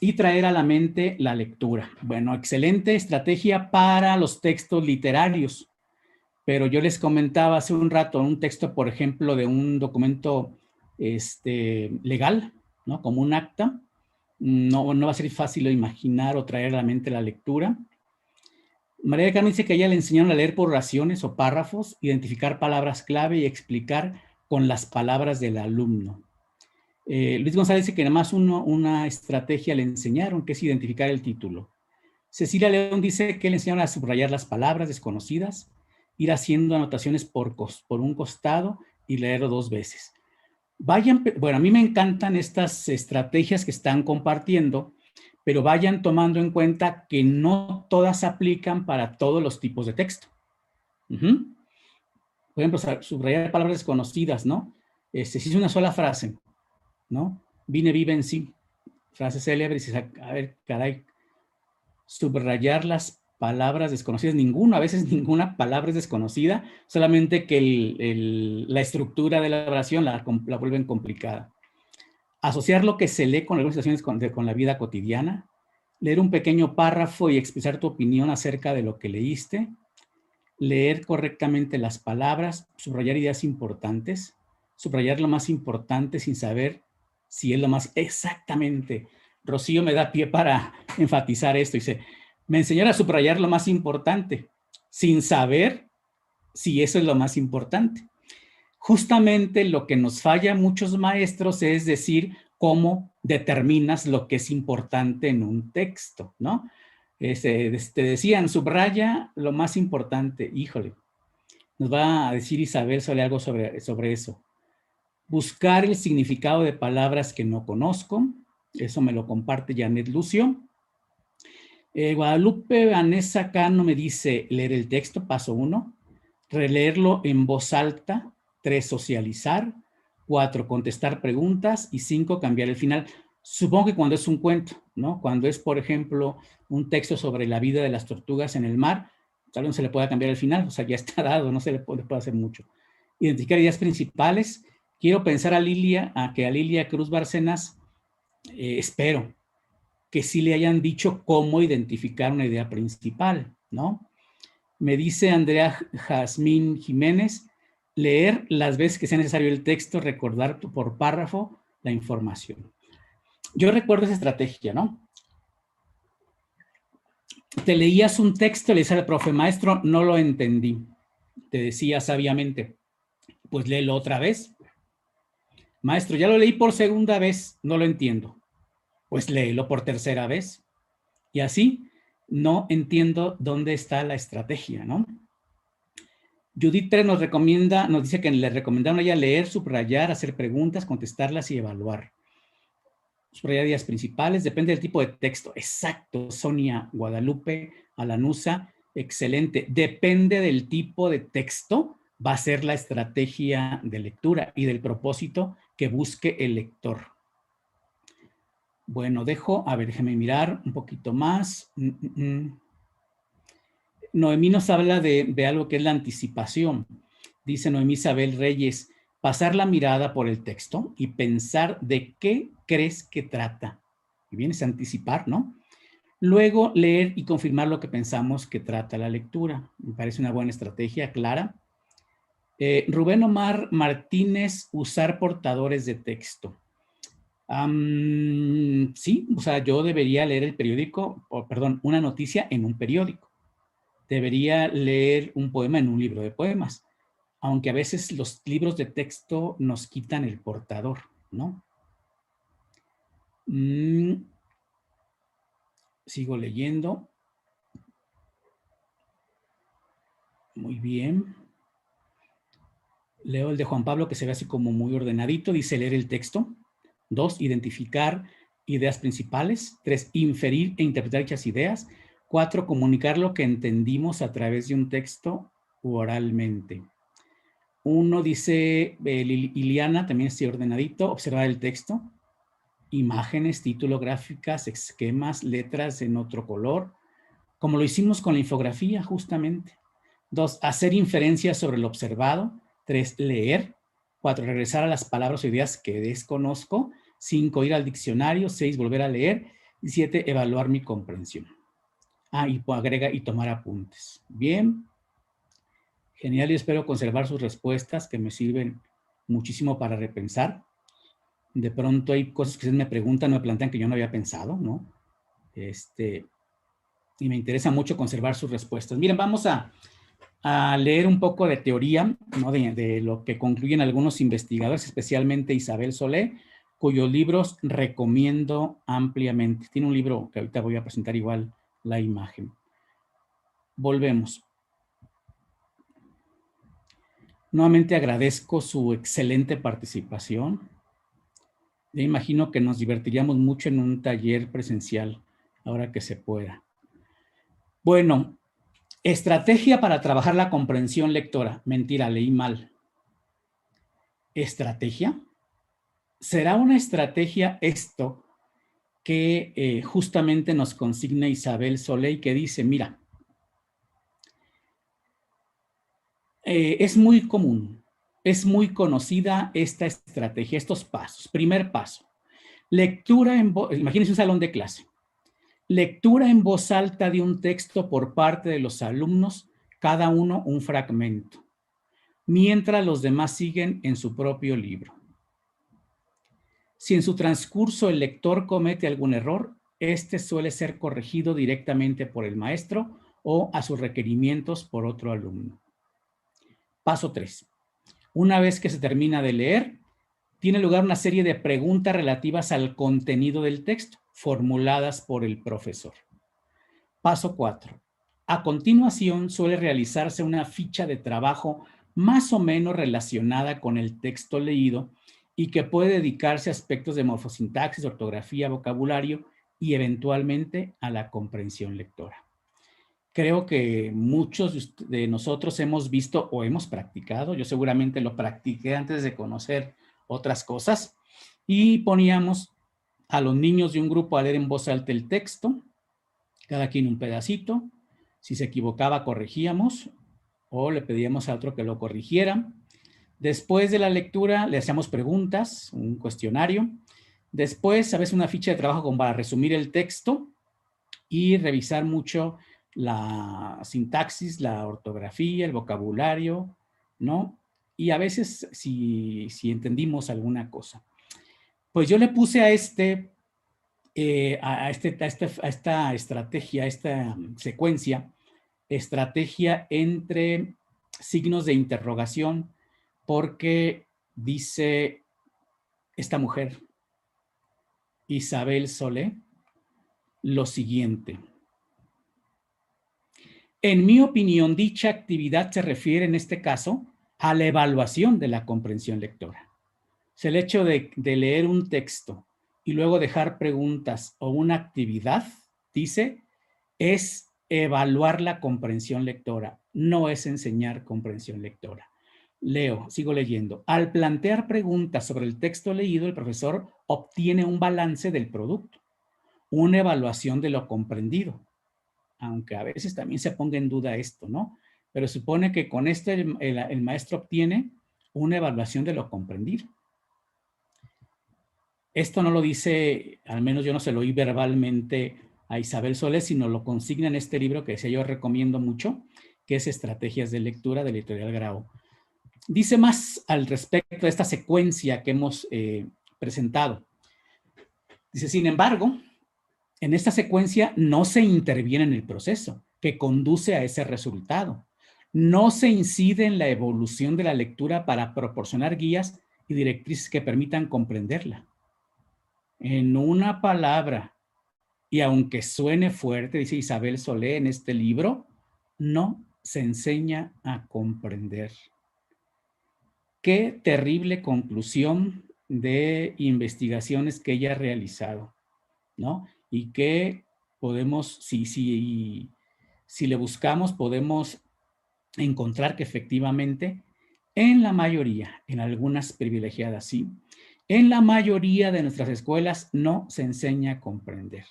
y traer a la mente la lectura. Bueno, excelente estrategia para los textos literarios, pero yo les comentaba hace un rato un texto, por ejemplo, de un documento legal, ¿no? Como un acta, no va a ser fácil imaginar o traer a la mente la lectura. María de Carmen dice que a ella le enseñaron a leer por oraciones o párrafos, identificar palabras clave y explicar con las palabras del alumno. Luis González dice que nada más una estrategia le enseñaron, que es identificar el título. Cecilia León dice que le enseñaron a subrayar las palabras desconocidas, ir haciendo anotaciones por un costado y leerlo 2 veces. Bueno, a mí me encantan estas estrategias que están compartiendo, pero vayan tomando en cuenta que no todas aplican para todos los tipos de texto. Por ejemplo, subrayar palabras desconocidas, ¿no? Si es una sola frase, ¿no? Vine, vive en sí. Frase célebre, a ver, caray, subrayar las palabras desconocidas, a veces ninguna palabra es desconocida, solamente que la estructura de la oración la vuelven complicada. Asociar lo que se lee con algunas situaciones con la vida cotidiana, leer un pequeño párrafo y expresar tu opinión acerca de lo que leíste, leer correctamente las palabras, subrayar ideas importantes, subrayar lo más importante sin saber si es lo más exactamente. Rocío me da pie para enfatizar esto. Dice, me enseñaron a subrayar lo más importante sin saber si eso es lo más importante. Justamente lo que nos falla a muchos maestros es decir cómo determinas lo que es importante en un texto, ¿no? Te decían, subraya lo más importante. Híjole, nos va a decir Isabel algo sobre eso. Buscar el significado de palabras que no conozco. Eso me lo comparte Janet Lucio. Guadalupe Vanessa Cano me dice, leer el texto, paso 1. Releerlo en voz alta. 3, socializar. 4, contestar preguntas. Y 5, cambiar el final. Supongo que cuando es un cuento, ¿no? Cuando es, por ejemplo, un texto sobre la vida de las tortugas en el mar, tal vez no se le pueda cambiar el final, o sea, ya está dado, no se le puede hacer mucho. Identificar ideas principales. Quiero pensar a Lilia Cruz Bárcenas, espero que sí le hayan dicho cómo identificar una idea principal, ¿no? Me dice Andrea Jazmín Jiménez, leer las veces que sea necesario el texto, recordar por párrafo la información. Yo recuerdo esa estrategia, ¿no? Te leías un texto, le decía al profe, maestro, no lo entendí. Te decía sabiamente, pues léelo otra vez. Maestro, ya lo leí por segunda vez, no lo entiendo. Pues léelo por tercera vez. Y así no entiendo dónde está la estrategia, ¿no? Judith Pérez nos dice que le recomendaron a ella leer, subrayar, hacer preguntas, contestarlas y evaluar. Subrayar ideas principales, depende del tipo de texto. Exacto, Sonia Guadalupe Alanusa, excelente. Depende del tipo de texto, va a ser la estrategia de lectura y del propósito que busque el lector. Bueno, déjame mirar un poquito más. Noemí nos habla de algo que es la anticipación. Dice Noemí Isabel Reyes, pasar la mirada por el texto y pensar de qué crees que trata. Y vienes a anticipar, ¿no? Luego leer y confirmar lo que pensamos que trata la lectura. Me parece una buena estrategia, clara. Rubén Omar Martínez, usar portadores de texto. Sí, o sea, yo debería leer el periódico, una noticia en un periódico. debería leer un poema en un libro de poemas, aunque a veces los libros de texto nos quitan el portador, ¿no? Sigo leyendo. Muy bien. Leo el de Juan Pablo, que se ve así como muy ordenadito. Dice leer el texto. 2, identificar ideas principales. 3, inferir e interpretar dichas ideas. 4, comunicar lo que entendimos a través de un texto u oralmente. 1 dice Liliana, también está ordenadito, observar el texto. Imágenes, título, gráficas, esquemas, letras en otro color, como lo hicimos con la infografía justamente. 2, hacer inferencias sobre lo observado. 3, leer. 4, regresar a las palabras o ideas que desconozco. 5, ir al diccionario. 6, volver a leer. Y 7, evaluar mi comprensión. Y agrega y tomar apuntes. Bien. Genial, y espero conservar sus respuestas que me sirven muchísimo para repensar. De pronto hay cosas que ustedes me preguntan, me plantean que yo no había pensado, ¿no? Y me interesa mucho conservar sus respuestas. Miren, vamos a leer un poco de teoría, ¿no? de lo que concluyen algunos investigadores, especialmente Isabel Solé, cuyos libros recomiendo ampliamente. Tiene un libro que ahorita voy a presentar igual la imagen. Volvemos. Nuevamente agradezco su excelente participación. Yo imagino que nos divertiríamos mucho en un taller presencial, ahora que se pueda. Bueno, estrategia para trabajar la comprensión lectora. Mentira, leí mal. ¿Estrategia? ¿Será una estrategia esto que justamente nos consigna Isabel Solé, que dice, mira, es muy común, es muy conocida esta estrategia, estos pasos. Primer paso, lectura en voz, imagínense un salón de clase. Lectura en voz alta de un texto por parte de los alumnos, cada uno un fragmento, mientras los demás siguen en su propio libro. Si en su transcurso el lector comete algún error, este suele ser corregido directamente por el maestro o a sus requerimientos por otro alumno. Paso 3. Una vez que se termina de leer, tiene lugar una serie de preguntas relativas al contenido del texto, formuladas por el profesor. Paso 4. A continuación suele realizarse una ficha de trabajo más o menos relacionada con el texto leído y que puede dedicarse a aspectos de morfosintaxis, ortografía, vocabulario y eventualmente a la comprensión lectora. Creo que muchos de nosotros hemos visto o hemos practicado, yo seguramente lo practiqué antes de conocer otras cosas, y poníamos a los niños de un grupo a leer en voz alta el texto, cada quien un pedacito. Si se equivocaba, corregíamos o le pedíamos a otro que lo corrigiera. Después de la lectura, le hacíamos preguntas, un cuestionario. Después, a veces una ficha de trabajo como para resumir el texto y revisar mucho la sintaxis, la ortografía, el vocabulario, ¿no? Y a veces si entendimos alguna cosa. Pues yo le puse a esta estrategia, a esta secuencia, estrategia entre signos de interrogación, porque dice esta mujer, Isabel Solé, lo siguiente. En mi opinión, dicha actividad se refiere en este caso a la evaluación de la comprensión lectora. O sea, el hecho de leer un texto y luego dejar preguntas o una actividad, dice, es evaluar la comprensión lectora, no es enseñar comprensión lectora. Leo, sigo leyendo. Al plantear preguntas sobre el texto leído, el profesor obtiene un balance del producto, una evaluación de lo comprendido, aunque a veces también se ponga en duda esto, ¿no? Pero supone que con esto el maestro obtiene una evaluación de lo comprendido. Esto no lo dice, al menos yo no se lo oí verbalmente a Isabel Solé, sino lo consigna en este libro que decía yo recomiendo mucho, que es Estrategias de Lectura de la editorial Grau. Dice más al respecto de esta secuencia que hemos presentado. Dice, sin embargo, en esta secuencia no se interviene en el proceso. que conduce a ese resultado. No se incide en la evolución de la lectura para proporcionar guías y directrices que permitan comprenderla. En una palabra, y aunque suene fuerte, dice Isabel Solé en este libro, no se enseña a comprender. Qué terrible conclusión de investigaciones que ella ha realizado, ¿no? Y que podemos, si le buscamos, podemos encontrar que efectivamente en la mayoría, en algunas privilegiadas sí, en la mayoría de nuestras escuelas no se enseña a comprender.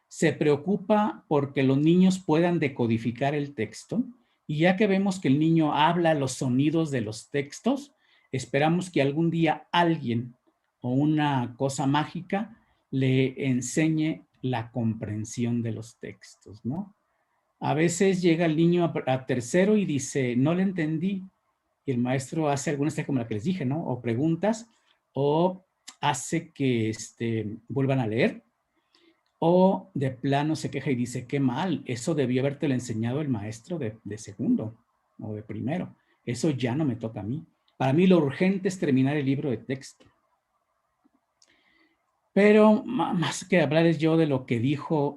Se preocupa porque los niños puedan decodificar el texto, y ya que vemos que el niño habla los sonidos de los textos, esperamos que algún día alguien o una cosa mágica le enseñe la comprensión de los textos, ¿no? A veces llega el niño a tercero y dice, no le entendí, y el maestro hace algunas cosas como la que les dije, ¿no? O preguntas, o hace que vuelvan a leer, o de plano se queja y dice, qué mal, eso debió habértelo enseñado el maestro de segundo o de primero. Eso ya no me toca a mí. Para mí lo urgente es terminar el libro de texto. Pero más que hablarles yo de lo que dijo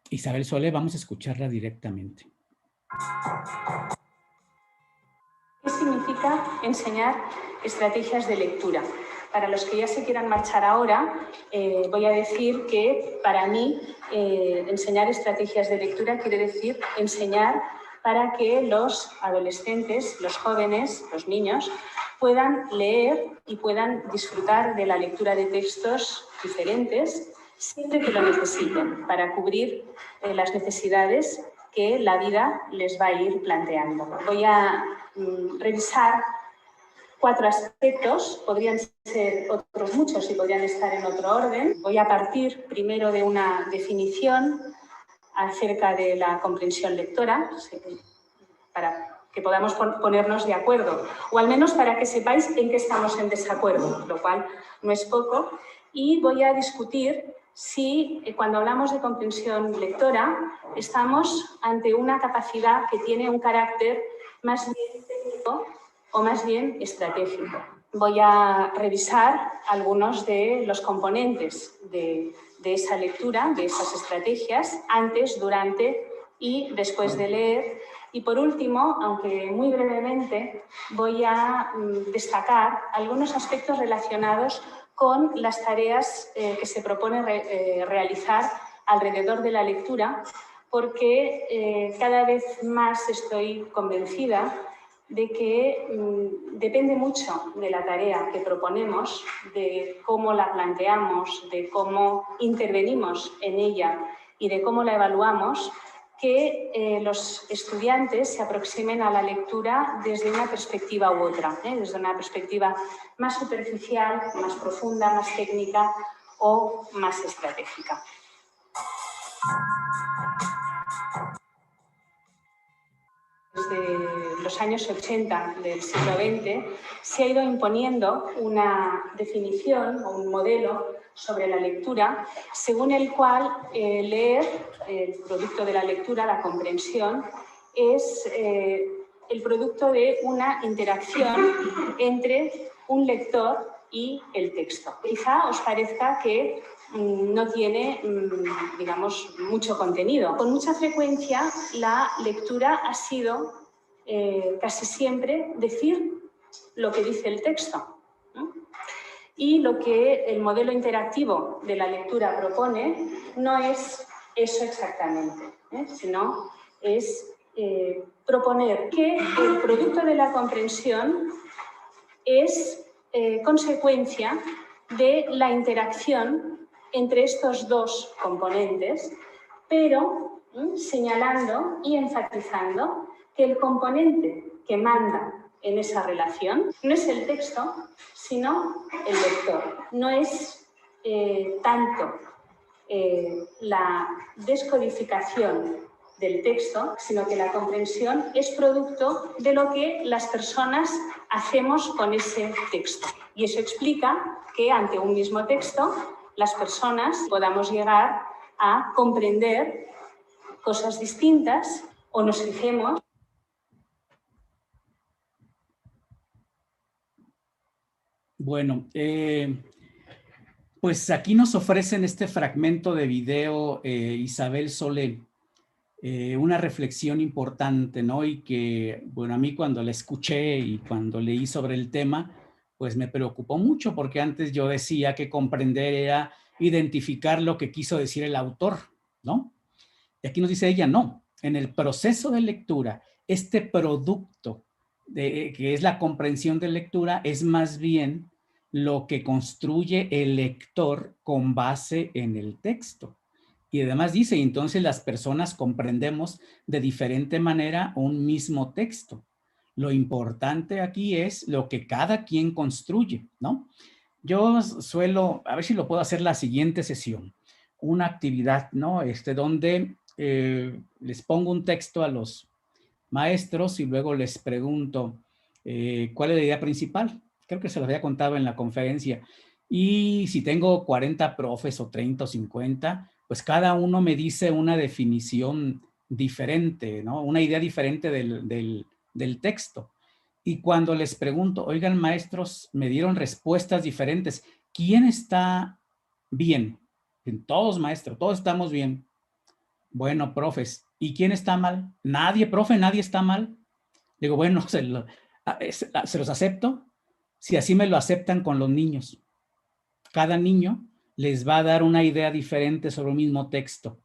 Isabel Solé, vamos a escucharla directamente. ¿Qué significa enseñar estrategias de lectura? Para los que ya se quieran marchar ahora, voy a decir que para mí enseñar estrategias de lectura quiere decir enseñar para que los adolescentes, los jóvenes, los niños, puedan leer y puedan disfrutar de la lectura de textos diferentes siempre que lo necesiten, para cubrir las necesidades que la vida les va a ir planteando. Voy a revisar 4 aspectos, podrían ser otros muchos y podrían estar en otro orden. Voy a partir primero de una definición acerca de la comprensión lectora, para que podamos ponernos de acuerdo, o al menos para que sepáis en qué estamos en desacuerdo, lo cual no es poco. Y voy a discutir si cuando hablamos de comprensión lectora estamos ante una capacidad que tiene un carácter más bien técnico o más bien estratégico. Voy a revisar algunos de los componentes de esa lectura, de esas estrategias, antes, durante y después de leer. Y por último, aunque muy brevemente, voy a destacar algunos aspectos relacionados con las tareas que se propone realizar alrededor de la lectura, porque cada vez más estoy convencida de que depende mucho de la tarea que proponemos, de cómo la planteamos, de cómo intervenimos en ella y de cómo la evaluamos, que los estudiantes se aproximen a la lectura desde una perspectiva u otra, desde una perspectiva más superficial, más profunda, más técnica o más estratégica. Desde los años 80 del siglo XX se ha ido imponiendo una definición o un modelo sobre la lectura según el cual leer, el producto de la lectura, la comprensión, es el producto de una interacción entre un lector y el texto. Quizá os parezca que no tiene, digamos, mucho contenido. Con mucha frecuencia la lectura ha sido casi siempre decir lo que dice el texto, ¿no? Y lo que el modelo interactivo de la lectura propone no es eso exactamente, sino es proponer que el producto de la comprensión es consecuencia de la interacción entre estos dos componentes, pero señalando y enfatizando que el componente que manda en esa relación no es el texto, sino el lector. No es tanto la descodificación del texto, sino que la comprensión es producto de lo que las personas hacemos con ese texto. Y eso explica que ante un mismo texto las personas podamos llegar a comprender cosas distintas o nos fijemos. Bueno, pues aquí nos ofrecen este fragmento de video Isabel Solé, una reflexión importante, ¿no? Y que, bueno, a mí cuando la escuché y cuando leí sobre el tema, pues me preocupó mucho, porque antes yo decía que comprender era identificar lo que quiso decir el autor, ¿no? Y aquí nos dice ella, no, en el proceso de lectura, este producto que es la comprensión de lectura es más bien lo que construye el lector con base en el texto. Y además dice, entonces las personas comprendemos de diferente manera un mismo texto. Lo importante aquí es lo que cada quien construye, ¿no? Yo suelo, a ver si lo puedo hacer la siguiente sesión, una actividad, ¿no? Donde les pongo un texto a los maestros y luego les pregunto cuál es la idea principal. Creo que se los había contado en la conferencia. Y si tengo 40 profes o 30 o 50, pues cada uno me dice una definición diferente, ¿no? Una idea diferente del texto. Y cuando les pregunto, oigan maestros, me dieron respuestas diferentes. ¿Quién está bien? Todos maestros, todos estamos bien. Bueno, profes, ¿y quién está mal? Nadie, profe, nadie está mal. Digo, bueno, se los acepto si así me lo aceptan con los niños. Cada niño les va a dar una idea diferente sobre el mismo texto.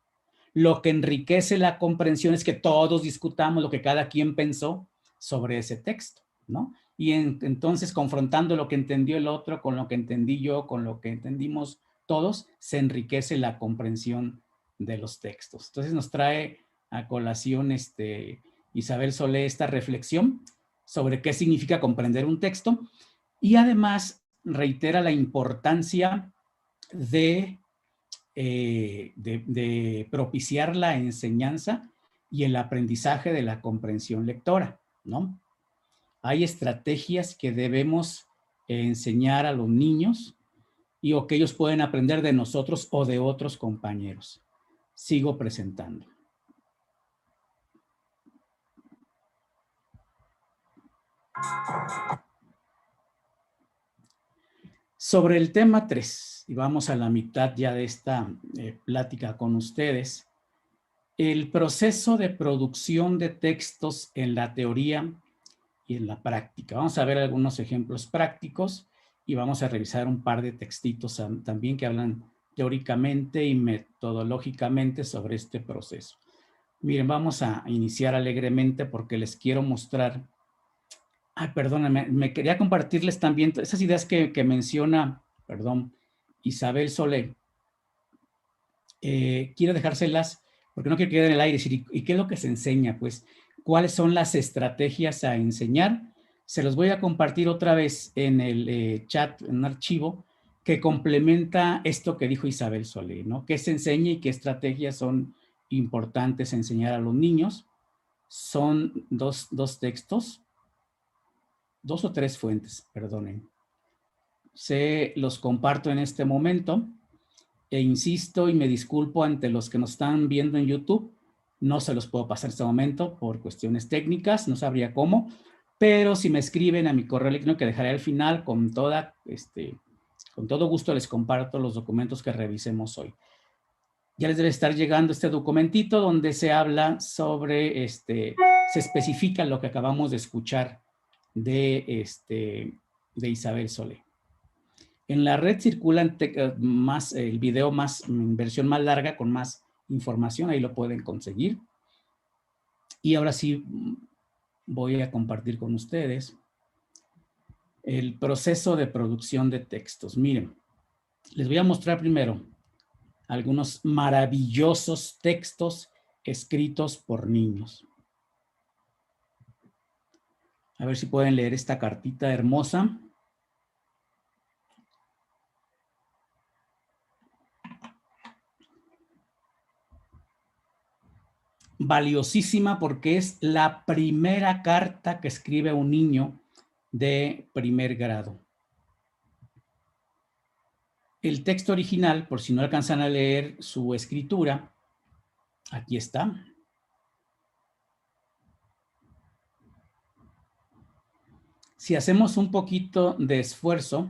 Lo que enriquece la comprensión es que todos discutamos lo que cada quien pensó sobre ese texto, ¿no? Y entonces confrontando lo que entendió el otro con lo que entendí yo, con lo que entendimos todos, se enriquece la comprensión de los textos. Entonces nos trae a colación Isabel Solé esta reflexión sobre qué significa comprender un texto y además reitera la importancia de propiciar la enseñanza y el aprendizaje de la comprensión lectora, ¿no? Hay estrategias que debemos enseñar a los niños o que ellos pueden aprender de nosotros o de otros compañeros. Sigo presentando. Sobre el tema 3, y vamos a la mitad ya de esta plática con ustedes, el proceso de producción de textos en la teoría y en la práctica. Vamos a ver algunos ejemplos prácticos y vamos a revisar un par de textitos también que hablan teóricamente y metodológicamente sobre este proceso. Miren, vamos a iniciar alegremente porque les quiero mostrar. Ay, perdóname, me quería compartirles también esas ideas que menciona, Isabel Solé. Quiero dejárselas porque no quiero quedar en el aire. ¿Y qué es lo que se enseña? Pues, ¿cuáles son las estrategias a enseñar? Se los voy a compartir otra vez en el chat, en un archivo que complementa esto que dijo Isabel Solé, ¿no? ¿Qué se enseña y qué estrategias son importantes enseñar a los niños? Son dos textos. 2 o 3 fuentes, perdonen. Se los comparto en este momento e insisto y me disculpo ante los que nos están viendo en YouTube. No se los puedo pasar en este momento por cuestiones técnicas, no sabría cómo, pero si me escriben a mi correo electrónico que dejaré al final, con todo gusto les comparto los documentos que revisemos hoy. Ya les debe estar llegando este documentito donde se habla sobre, se especifica lo que acabamos de escuchar de Isabel Solé. En la red circula el video en versión más larga, con más información, ahí lo pueden conseguir. Y ahora sí voy a compartir con ustedes el proceso de producción de textos. Miren, les voy a mostrar primero algunos maravillosos textos escritos por niños. A ver si pueden leer esta cartita hermosa. Valiosísima porque es la primera carta que escribe un niño de primer grado. El texto original, por si no alcanzan a leer su escritura, Aquí está. Si hacemos un poquito de esfuerzo,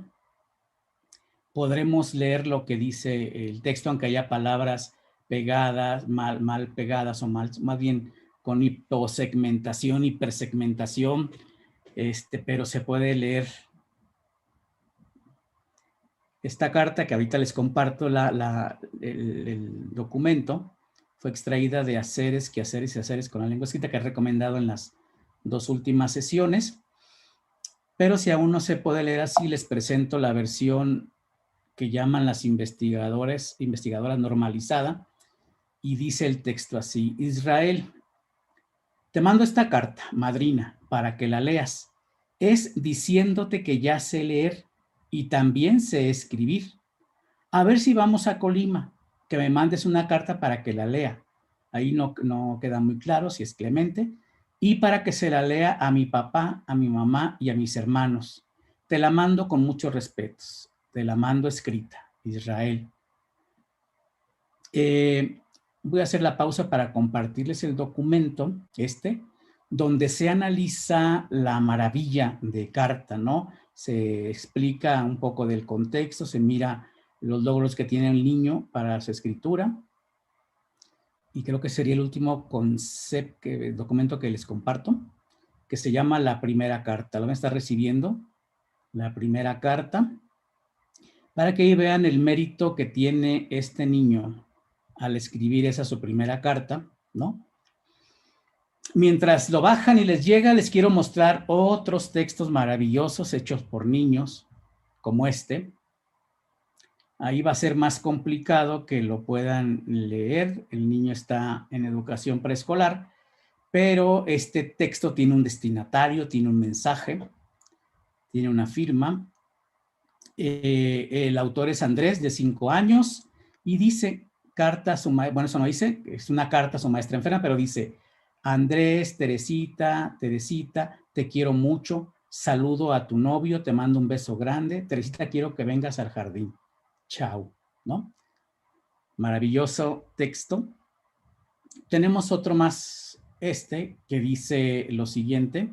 podremos leer lo que dice el texto, aunque haya palabras pegadas, mal pegadas o más bien con hiposegmentación, hipersegmentación, pero se puede leer esta carta que ahorita les comparto. El documento fue extraída de Haceres, Quehaceres y Haceres con la lengua escrita, que he recomendado en las 2 últimas sesiones. Pero si aún no se puede leer así, les presento la versión que llaman las investigadoras normalizada, y dice el texto así: Israel, te mando esta carta, madrina, para que la leas. Es diciéndote que ya sé leer y también sé escribir. A ver si vamos a Colima, que me mandes una carta para que la lea. Ahí no queda muy claro si es Clemente. Y para que se la lea a mi papá, a mi mamá y a mis hermanos. Te la mando con muchos respetos. Te la mando escrita, Israel. Voy a hacer la pausa para compartirles el documento, donde se analiza la maravilla de carta, ¿no? Se explica un poco del contexto, se mira los logros que tiene el niño para su escritura. Y creo que sería el último documento que les comparto, que se llama La Primera Carta. Lo van a estar recibiendo, la primera carta, para que ahí vean el mérito que tiene este niño al escribir esa su primera carta, ¿no? Mientras lo bajan y les llega, les quiero mostrar otros textos maravillosos hechos por niños, como este. Ahí va a ser más complicado que lo puedan leer. El niño está en educación preescolar, pero este texto tiene un destinatario, tiene un mensaje, tiene una firma. El autor es Andrés, de 5 años, y dice: carta a su maestra, bueno, eso no dice, es una carta a su maestra enferma, pero dice: Andrés, Teresita, te quiero mucho, saludo a tu novio, te mando un beso grande, Teresita, quiero que vengas al jardín, chao, ¿no? Maravilloso texto. Tenemos otro más, que dice lo siguiente: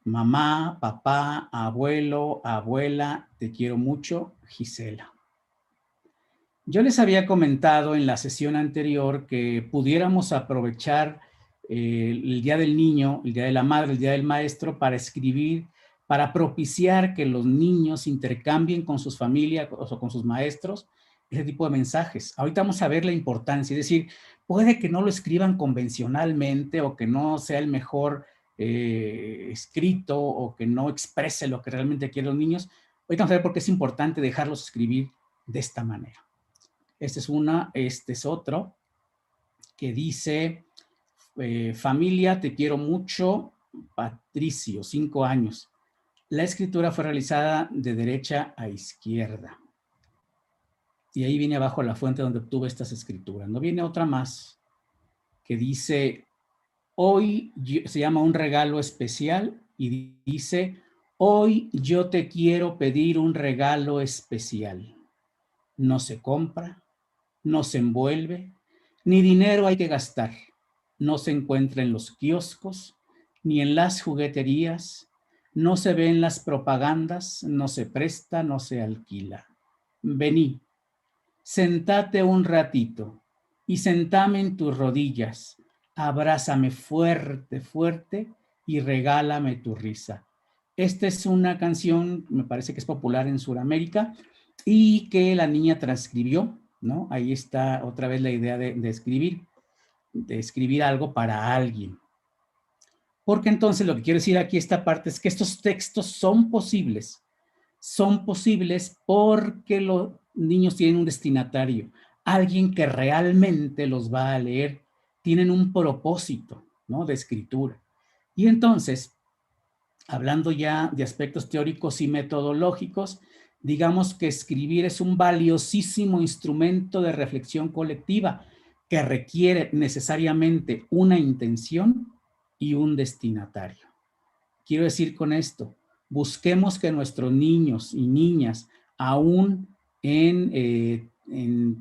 mamá, papá, abuelo, abuela, te quiero mucho, Gisela. Yo les había comentado en la sesión anterior que pudiéramos aprovechar el Día del Niño, el Día de la Madre, el Día del Maestro, para escribir, para propiciar que los niños intercambien con sus familias o con sus maestros ese tipo de mensajes. Ahorita vamos a ver la importancia, es decir, puede que no lo escriban convencionalmente o que no sea el mejor escrito o que no exprese lo que realmente quieren los niños. Ahorita vamos a ver por qué es importante dejarlos escribir de esta manera. Este es otro que dice: familia, te quiero mucho, Patricio, 5 años. La escritura fue realizada de derecha a izquierda. Y ahí viene abajo la fuente donde obtuve estas escrituras. No viene otra más que dice: hoy, se llama Un Regalo Especial, y dice: hoy yo te quiero pedir un regalo especial. No se compra, no se envuelve, ni dinero hay que gastar. No se encuentra en los kioscos, ni en las jugueterías, no se ve en las propagandas, no se presta, no se alquila. Vení, sentate un ratito y sentame en tus rodillas, abrázame fuerte, fuerte y regálame tu risa. Esta es una canción, me parece que es popular en Sudamérica y que la niña transcribió, ¿no? Ahí está otra vez la idea de escribir algo para alguien. Porque entonces lo que quiero decir aquí, esta parte, es que estos textos son posibles porque los niños tienen un destinatario, alguien que realmente los va a leer, tienen un propósito, ¿no?, de escritura. Y entonces, hablando ya de aspectos teóricos y metodológicos, digamos que escribir es un valiosísimo instrumento de reflexión colectiva que requiere necesariamente una intención y un destinatario. Quiero decir con esto, busquemos que nuestros niños y niñas, aún en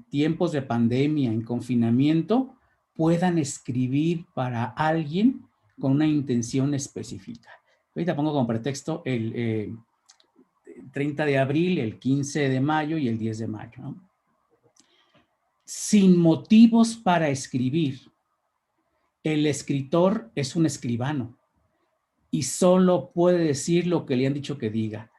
tiempos de pandemia, en confinamiento, puedan escribir para alguien con una intención específica. Ahorita pongo como pretexto el 30 de abril, el 15 de mayo y el 10 de mayo, ¿no? Sin motivos para escribir. El escritor es un escribano y solo puede decir lo que le han dicho que diga.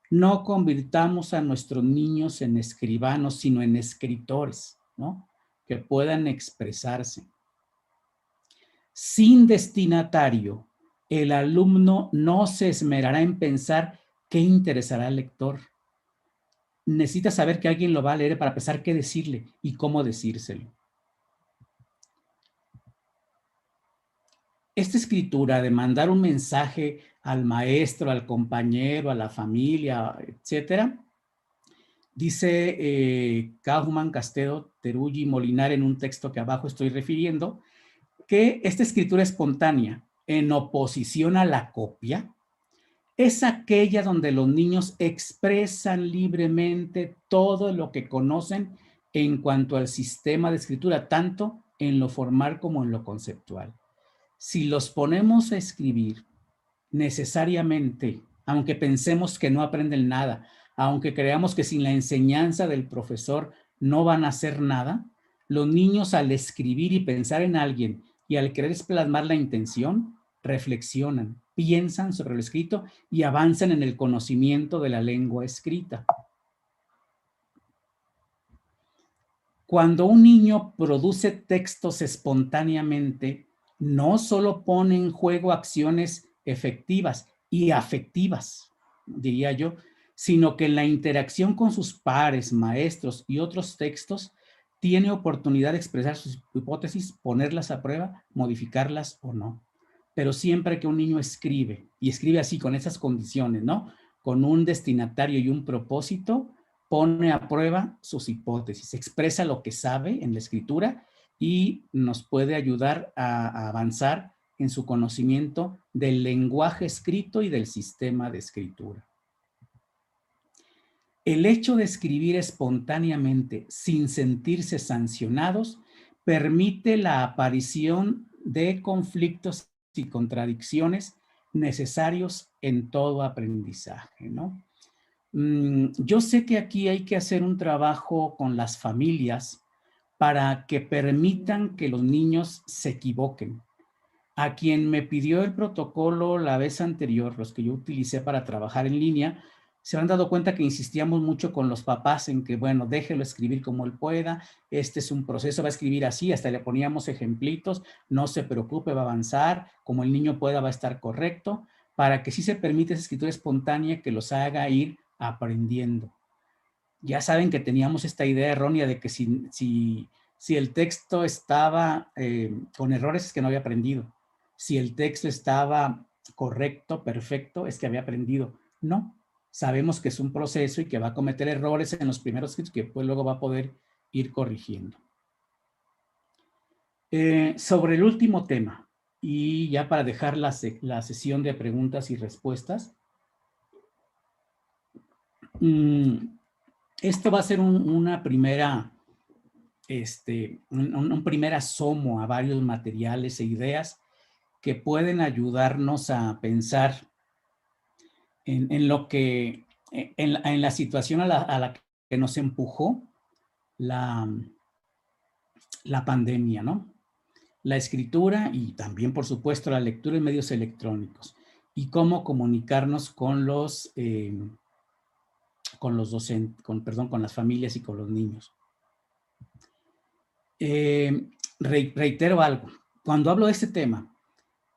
No convirtamos a nuestros niños en escribanos, sino en escritores, ¿no? Que puedan expresarse. Sin destinatario, el alumno no se esmerará en pensar qué interesará al lector. Necesita saber que alguien lo va a leer para pensar qué decirle y cómo decírselo. Esta escritura de mandar un mensaje al maestro, al compañero, a la familia, etcétera, dice Kaufman, Castedo, Teruggi, Molinar en un texto que abajo estoy refiriendo, que esta escritura espontánea, en oposición a la copia, es aquella donde los niños expresan libremente todo lo que conocen en cuanto al sistema de escritura, tanto en lo formal como en lo conceptual. Si los ponemos a escribir necesariamente, aunque pensemos que no aprenden nada, aunque creamos que sin la enseñanza del profesor no van a hacer nada, los niños al escribir y pensar en alguien y al querer plasmar la intención, reflexionan, piensan sobre lo escrito y avanzan en el conocimiento de la lengua escrita. Cuando un niño produce textos espontáneamente, no solo pone en juego acciones efectivas y afectivas, diría yo, sino que en la interacción con sus pares, maestros y otros textos, tiene oportunidad de expresar sus hipótesis, ponerlas a prueba, modificarlas o no. Pero siempre que un niño escribe, y escribe así con esas condiciones, ¿no? Con un destinatario y un propósito, pone a prueba sus hipótesis, expresa lo que sabe en la escritura y nos puede ayudar a avanzar en su conocimiento del lenguaje escrito y del sistema de escritura. El hecho de escribir espontáneamente sin sentirse sancionados permite la aparición de conflictos y contradicciones necesarios en todo aprendizaje, ¿no? Yo sé que aquí hay que hacer un trabajo con las familias para que permitan que los niños se equivoquen. A quien me pidió el protocolo la vez anterior, los que yo utilicé para trabajar en línea, se han dado cuenta que insistíamos mucho con los papás en que, bueno, déjelo escribir como él pueda, este es un proceso, va a escribir así, hasta le poníamos ejemplitos, no se preocupe, va a avanzar, como el niño pueda, va a estar correcto, para que sí se permite esa escritura espontánea que los haga ir aprendiendo. Ya saben que teníamos esta idea errónea de que si el texto estaba con errores es que no había aprendido. Si el texto estaba correcto, perfecto, es que había aprendido. No, sabemos que es un proceso y que va a cometer errores en los primeros escritos que pues luego va a poder ir corrigiendo. Sobre el último tema, y ya para dejar la sesión de preguntas y respuestas, esto va a ser una primera, un primer asomo a varios materiales e ideas que pueden ayudarnos a pensar en lo que, en la situación a la que nos empujó la pandemia, ¿no? La escritura y también, por supuesto, la lectura en medios electrónicos y cómo comunicarnos con los docentes, con las familias y con los niños. Reitero algo, cuando hablo de este tema,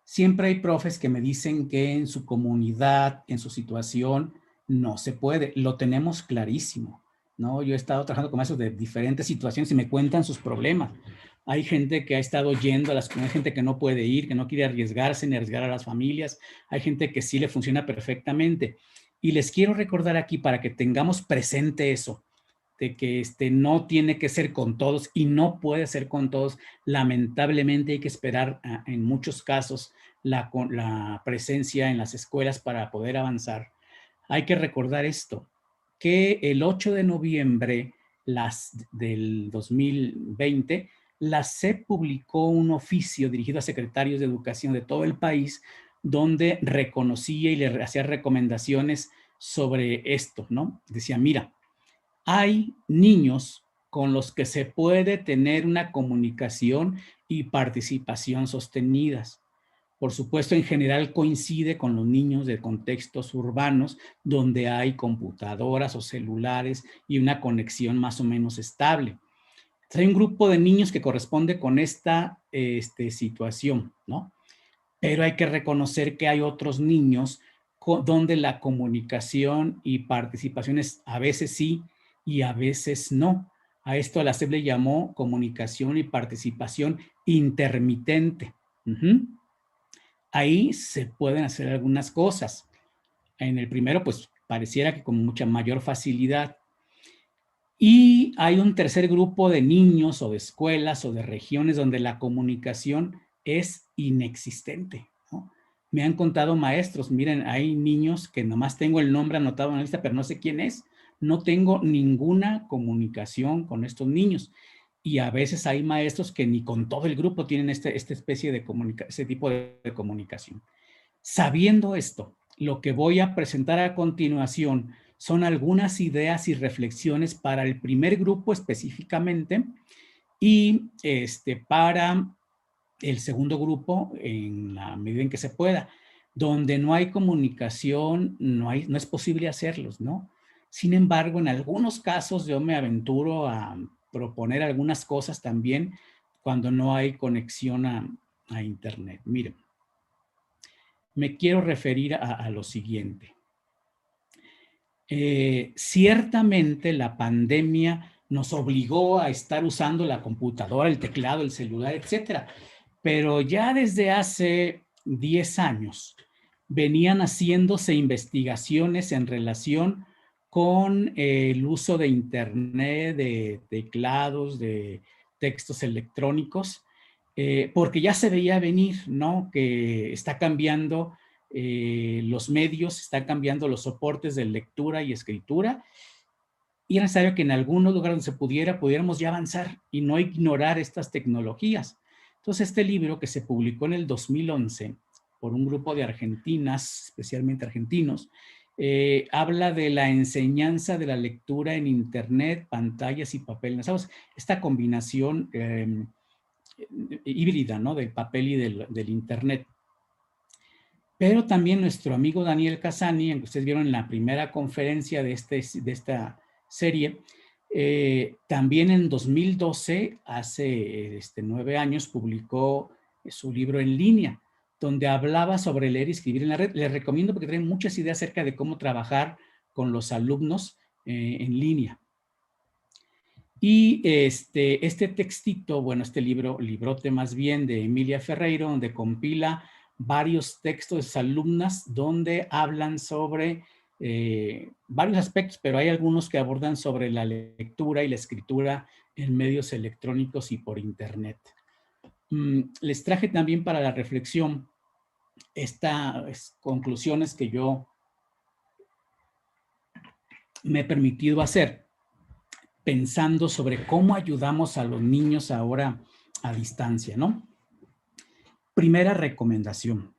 siempre hay profes que me dicen que en su comunidad, en su situación, no se puede, lo tenemos clarísimo, ¿no? Yo he estado trabajando con maestros de diferentes situaciones y me cuentan sus problemas. Hay gente que ha estado yendo a las comunidades, hay gente que no puede ir, que no quiere arriesgarse ni arriesgar a las familias, hay gente que sí le funciona perfectamente. Y les quiero recordar aquí para que tengamos presente eso, de que no tiene que ser con todos y no puede ser con todos. Lamentablemente hay que esperar en muchos casos la presencia en las escuelas para poder avanzar. Hay que recordar esto, que el 8 de noviembre del 2020, la SEP publicó un oficio dirigido a secretarios de educación de todo el país donde reconocía y le hacía recomendaciones sobre esto, ¿no? Decía, mira, hay niños con los que se puede tener una comunicación y participación sostenidas. Por supuesto, en general coincide con los niños de contextos urbanos donde hay computadoras o celulares y una conexión más o menos estable. Entonces, hay un grupo de niños que corresponde con esta situación, ¿no? Pero hay que reconocer que hay otros niños donde la comunicación y participación es a veces sí y a veces no. A esto la SEP le llamó comunicación y participación intermitente. Ahí se pueden hacer algunas cosas. En el primero, pues pareciera que con mucha mayor facilidad. Y hay un tercer grupo de niños o de escuelas o de regiones donde la comunicación es inexistente, ¿no? Me han contado maestros, miren, hay niños que nomás tengo el nombre anotado en la lista, pero no sé quién es. No tengo ninguna comunicación con estos niños. Y a veces hay maestros que ni con todo el grupo tienen esta especie de ese tipo de comunicación. Sabiendo esto, lo que voy a presentar a continuación son algunas ideas y reflexiones para el primer grupo específicamente y para el segundo grupo en la medida en que se pueda. Donde no hay comunicación, no es posible hacerlos, ¿no? Sin embargo, en algunos casos yo me aventuro a proponer algunas cosas también cuando no hay conexión a Internet. Miren, me quiero referir a lo siguiente. Ciertamente la pandemia nos obligó a estar usando la computadora, el teclado, el celular, etcétera. Pero ya desde hace 10 años venían haciéndose investigaciones en relación con el uso de Internet, de teclados, de textos electrónicos, porque ya se veía venir, ¿no? Que está cambiando los medios, están cambiando los soportes de lectura y escritura, y era necesario que en algunos lugares donde se pudiéramos ya avanzar y no ignorar estas tecnologías. Entonces, este libro que se publicó en el 2011 por un grupo de argentinas, especialmente argentinos, habla de la enseñanza de la lectura en Internet, pantallas y papel. ¿Sabes? Esta combinación híbrida, ¿no? Del papel y del Internet. Pero también nuestro amigo Daniel Casani, que ustedes vieron en la primera conferencia de esta serie, también en 2012, hace 9 años, publicó su libro en línea, donde hablaba sobre leer y escribir en la red. Les recomiendo porque traen muchas ideas acerca de cómo trabajar con los alumnos en línea. Y este textito, bueno, este librote más bien de Emilia Ferreiro, donde compila varios textos de sus alumnas donde hablan sobre varios aspectos, pero hay algunos que abordan sobre la lectura y la escritura en medios electrónicos y por Internet. Les traje también para la reflexión estas conclusiones que yo me he permitido hacer, pensando sobre cómo ayudamos a los niños ahora a distancia, ¿no? Primera recomendación.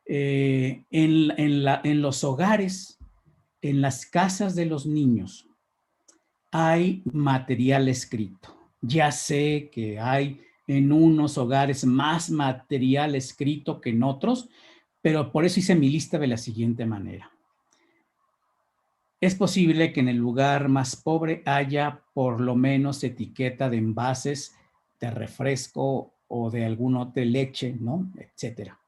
En los hogares, en las casas de los niños, hay material escrito. Ya sé que hay en unos hogares más material escrito que en otros, pero por eso hice mi lista de la siguiente manera. Es posible que en el lugar más pobre haya por lo menos etiqueta de envases de refresco o de alguna otra leche, ¿no? Etcétera.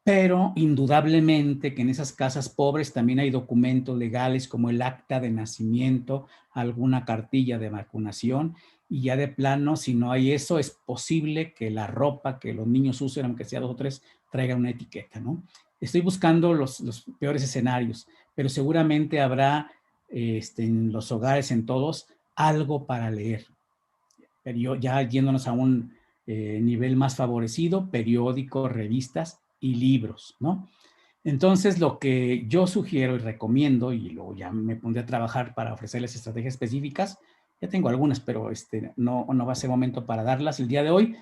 Pero indudablemente que en esas casas pobres también hay documentos legales como el acta de nacimiento, alguna cartilla de vacunación, y ya de plano, si no hay eso, es posible que la ropa que los niños usen, aunque sea 2 o 3, traiga una etiqueta, ¿no? Estoy buscando los peores escenarios, pero seguramente habrá en los hogares, en todos, algo para leer. Pero ya yéndonos a un nivel más favorecido, periódicos, revistas y libros, ¿no? Entonces, lo que yo sugiero y recomiendo, y luego ya me pondré a trabajar para ofrecerles estrategias específicas, Ya tengo algunas, pero no va a ser momento para darlas el día de hoy.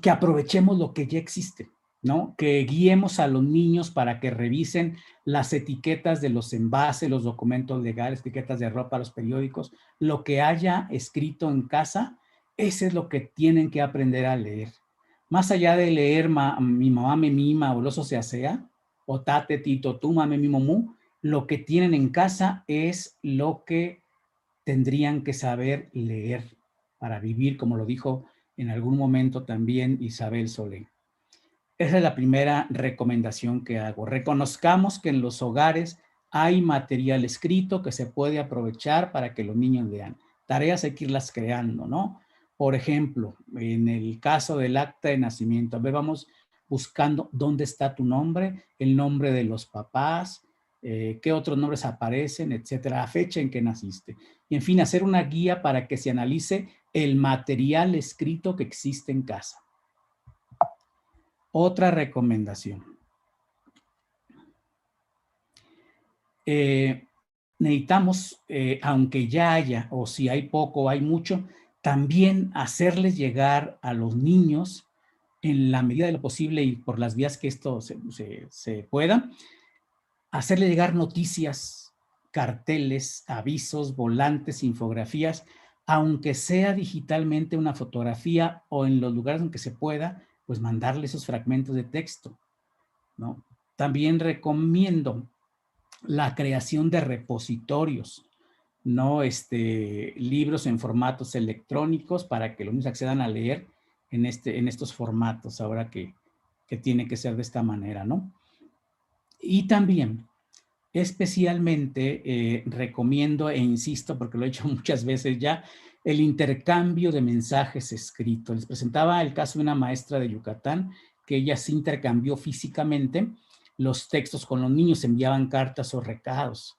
Que aprovechemos lo que ya existe, ¿no? Que guiemos a los niños para que revisen las etiquetas de los envases, los documentos legales, etiquetas de ropa, los periódicos, lo que haya escrito en casa, ese es lo que tienen que aprender a leer. Más allá de leer mi mamá me mima o el oso se asea, o tate, tito, tú, mame, mimo, mu, lo que tienen en casa es lo que tendrían que saber leer para vivir, como lo dijo en algún momento también Isabel Solé. Esa es la primera recomendación que hago. Reconozcamos que en los hogares hay material escrito que se puede aprovechar para que los niños lean. Tareas hay que irlas creando, ¿no? Por ejemplo, en el caso del acta de nacimiento, a ver, vamos buscando dónde está tu nombre, el nombre de los papás, qué otros nombres aparecen, etcétera, la fecha en que naciste. Y en fin, hacer una guía para que se analice el material escrito que existe en casa. Otra recomendación. Necesitamos, aunque ya haya, o si hay poco o hay mucho, también hacerles llegar a los niños, en la medida de lo posible y por las vías que esto se pueda, hacerle llegar noticias, carteles, avisos, volantes, infografías, aunque sea digitalmente una fotografía o en los lugares en que se pueda, pues mandarle esos fragmentos de texto, ¿no? También recomiendo la creación de repositorios, ¿no? Libros en formatos electrónicos para que los niños accedan a leer en estos formatos, ahora que tiene que ser de esta manera, ¿no? Y también, especialmente, recomiendo e insisto, porque lo he hecho muchas veces ya, el intercambio de mensajes escritos. Les presentaba el caso de una maestra de Yucatán, que ella se intercambió físicamente los textos con los niños, enviaban cartas o recados.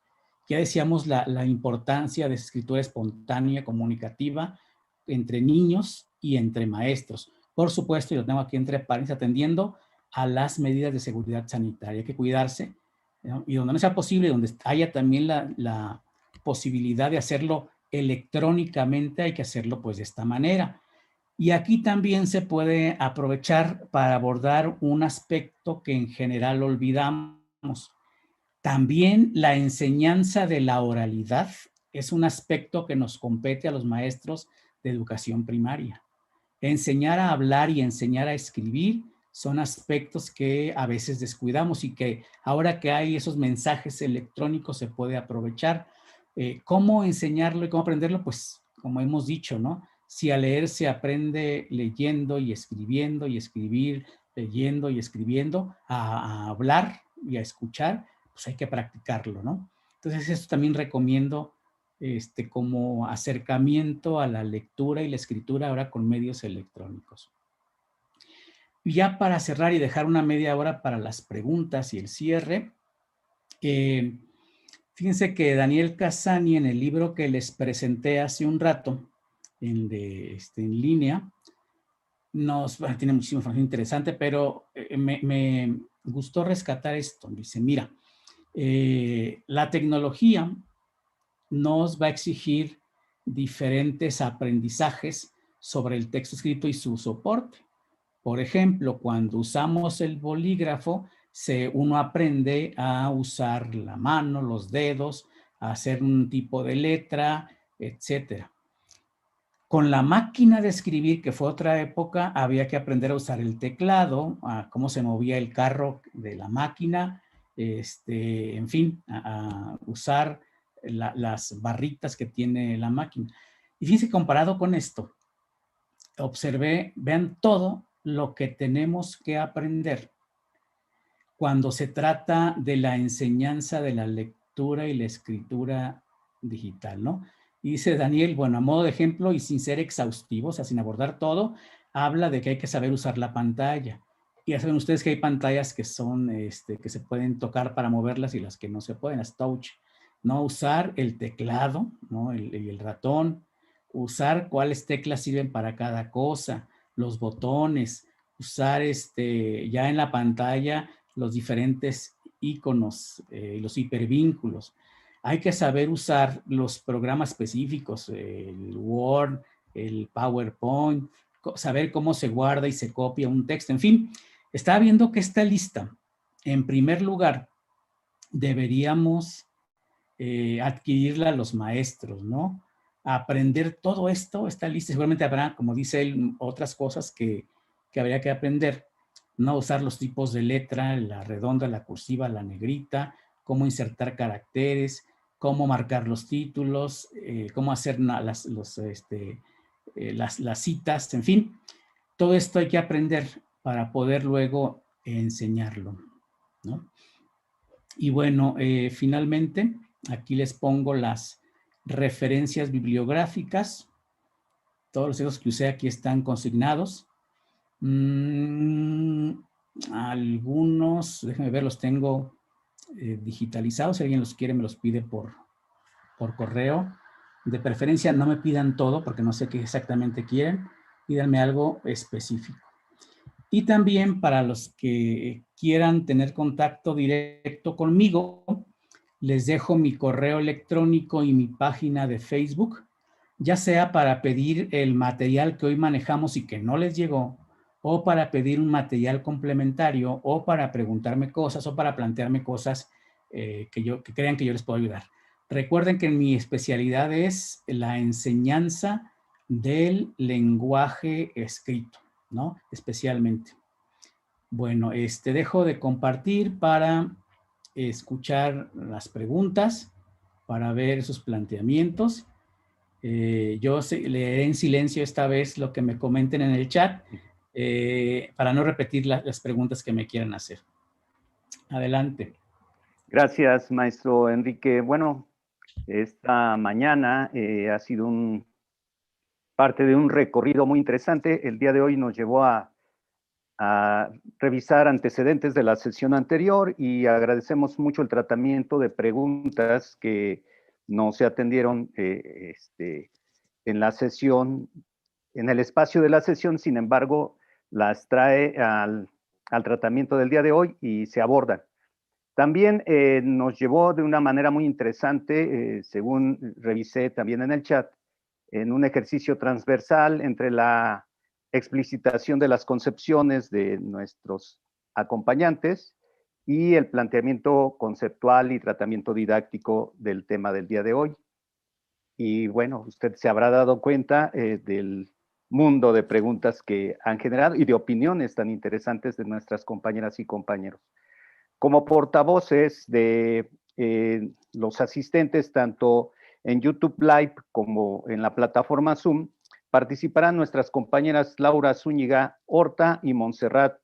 Ya decíamos la importancia de esa escritura espontánea, comunicativa, entre niños y entre maestros. Por supuesto, y lo tengo aquí entre paréntesis, atendiendo a las medidas de seguridad sanitaria. Hay que cuidarse, ¿no? Y donde no sea posible, donde haya también la posibilidad de hacerlo electrónicamente, hay que hacerlo pues de esta manera. Y aquí también se puede aprovechar para abordar un aspecto que en general olvidamos. También la enseñanza de la oralidad es un aspecto que nos compete a los maestros de educación primaria. Enseñar a hablar y enseñar a escribir son aspectos que a veces descuidamos y que ahora que hay esos mensajes electrónicos se puede aprovechar. ¿Cómo enseñarlo y cómo aprenderlo? Pues como hemos dicho, ¿no? Si a leer se aprende leyendo y escribiendo y escribir, leyendo y escribiendo, a hablar y a escuchar, pues hay que practicarlo, ¿no? Entonces esto también recomiendo como acercamiento a la lectura y la escritura ahora con medios electrónicos. Y ya para cerrar y dejar una media hora para las preguntas y el cierre, fíjense que Daniel Cassani, en el libro que les presenté hace un rato, en línea, tiene muchísima información interesante, pero me gustó rescatar esto. Dice, mira, la tecnología nos va a exigir diferentes aprendizajes sobre el texto escrito y su soporte. Por ejemplo, cuando usamos el bolígrafo, uno aprende a usar la mano, los dedos, a hacer un tipo de letra, etc. Con la máquina de escribir, que fue otra época, había que aprender a usar el teclado, a cómo se movía el carro de la máquina, en fin, a usar las barritas que tiene la máquina. Y fíjense, comparado con esto, observé, vean todo lo que tenemos que aprender cuando se trata de la enseñanza de la lectura y la escritura digital, ¿no? Y dice Daniel, bueno, a modo de ejemplo y sin ser exhaustivo, o sea, sin abordar todo, habla de que hay que saber usar la pantalla. Y ya saben ustedes que hay pantallas que son, que se pueden tocar para moverlas y las que no se pueden, las touch. No usar el teclado, ¿no? Y el ratón, usar cuáles teclas sirven para cada cosa, los botones, usar ya en la pantalla los diferentes iconos, los hipervínculos. hay que saber usar los programas específicos, el Word, el PowerPoint, saber cómo se guarda y se copia un texto. En fin, estaba viendo que esta lista, en primer lugar, deberíamos adquirirla los maestros, ¿no? Aprender todo esto, esta lista, seguramente habrá, como dice él, otras cosas que habría que aprender, ¿no? Usar los tipos de letra, la redonda, la cursiva, la negrita, cómo insertar caracteres, cómo marcar los títulos, cómo hacer las citas, en fin. Todo esto hay que aprender para poder luego enseñarlo, ¿no? Y bueno, finalmente, aquí les pongo las referencias bibliográficas. Todos los textos que usé aquí están consignados. Algunos, déjenme ver, los tengo digitalizados. Si alguien los quiere, me los pide por correo. De preferencia, no me pidan todo porque no sé qué exactamente quieren. Pídanme algo específico. Y también para los que quieran tener contacto directo conmigo, les dejo mi correo electrónico y mi página de Facebook, ya sea para pedir el material que hoy manejamos y que no les llegó, o para pedir un material complementario, o para preguntarme cosas, o para plantearme cosas que crean que yo les puedo ayudar. Recuerden que mi especialidad es la enseñanza del lenguaje escrito, ¿no? Especialmente. Bueno, dejo de compartir para escuchar las preguntas, para ver sus planteamientos. Yo leeré en silencio esta vez lo que me comenten en el chat para no repetir las preguntas que me quieran hacer. Adelante. Gracias, maestro Enrique. Bueno, esta mañana ha sido parte de un recorrido muy interesante. El día de hoy nos llevó a revisar antecedentes de la sesión anterior y agradecemos mucho el tratamiento de preguntas que no se atendieron en la sesión, en el espacio de la sesión, sin embargo, las trae al tratamiento del día de hoy y se abordan. También nos llevó de una manera muy interesante, según revisé también en el chat, en un ejercicio transversal entre la explicitación de las concepciones de nuestros acompañantes y el planteamiento conceptual y tratamiento didáctico del tema del día de hoy. Y bueno, usted se habrá dado cuenta del mundo de preguntas que han generado y de opiniones tan interesantes de nuestras compañeras y compañeros. Como portavoces de los asistentes, tanto en YouTube Live como en la plataforma Zoom, participarán nuestras compañeras Laura Zúñiga Horta y Montserrat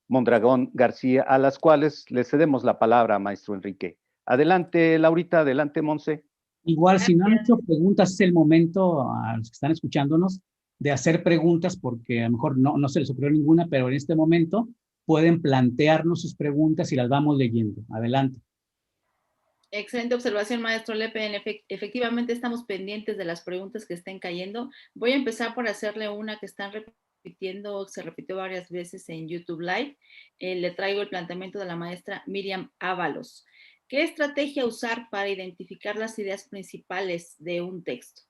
Mondragón García, a las cuales le cedemos la palabra, maestro Enrique. Adelante, Laurita, adelante, Monse. Igual, si no han hecho preguntas, es el momento a los que están escuchándonos de hacer preguntas, porque a lo mejor no se les ocurrió ninguna, pero en este momento pueden plantearnos sus preguntas y las vamos leyendo. Adelante. Excelente observación, maestro Lepe. Efectivamente, estamos pendientes de las preguntas que estén cayendo. Voy a empezar por hacerle una que están repitiendo, se repitió varias veces en YouTube Live. Le traigo el planteamiento de la maestra Miriam Ábalos. ¿Qué estrategia usar para identificar las ideas principales de un texto?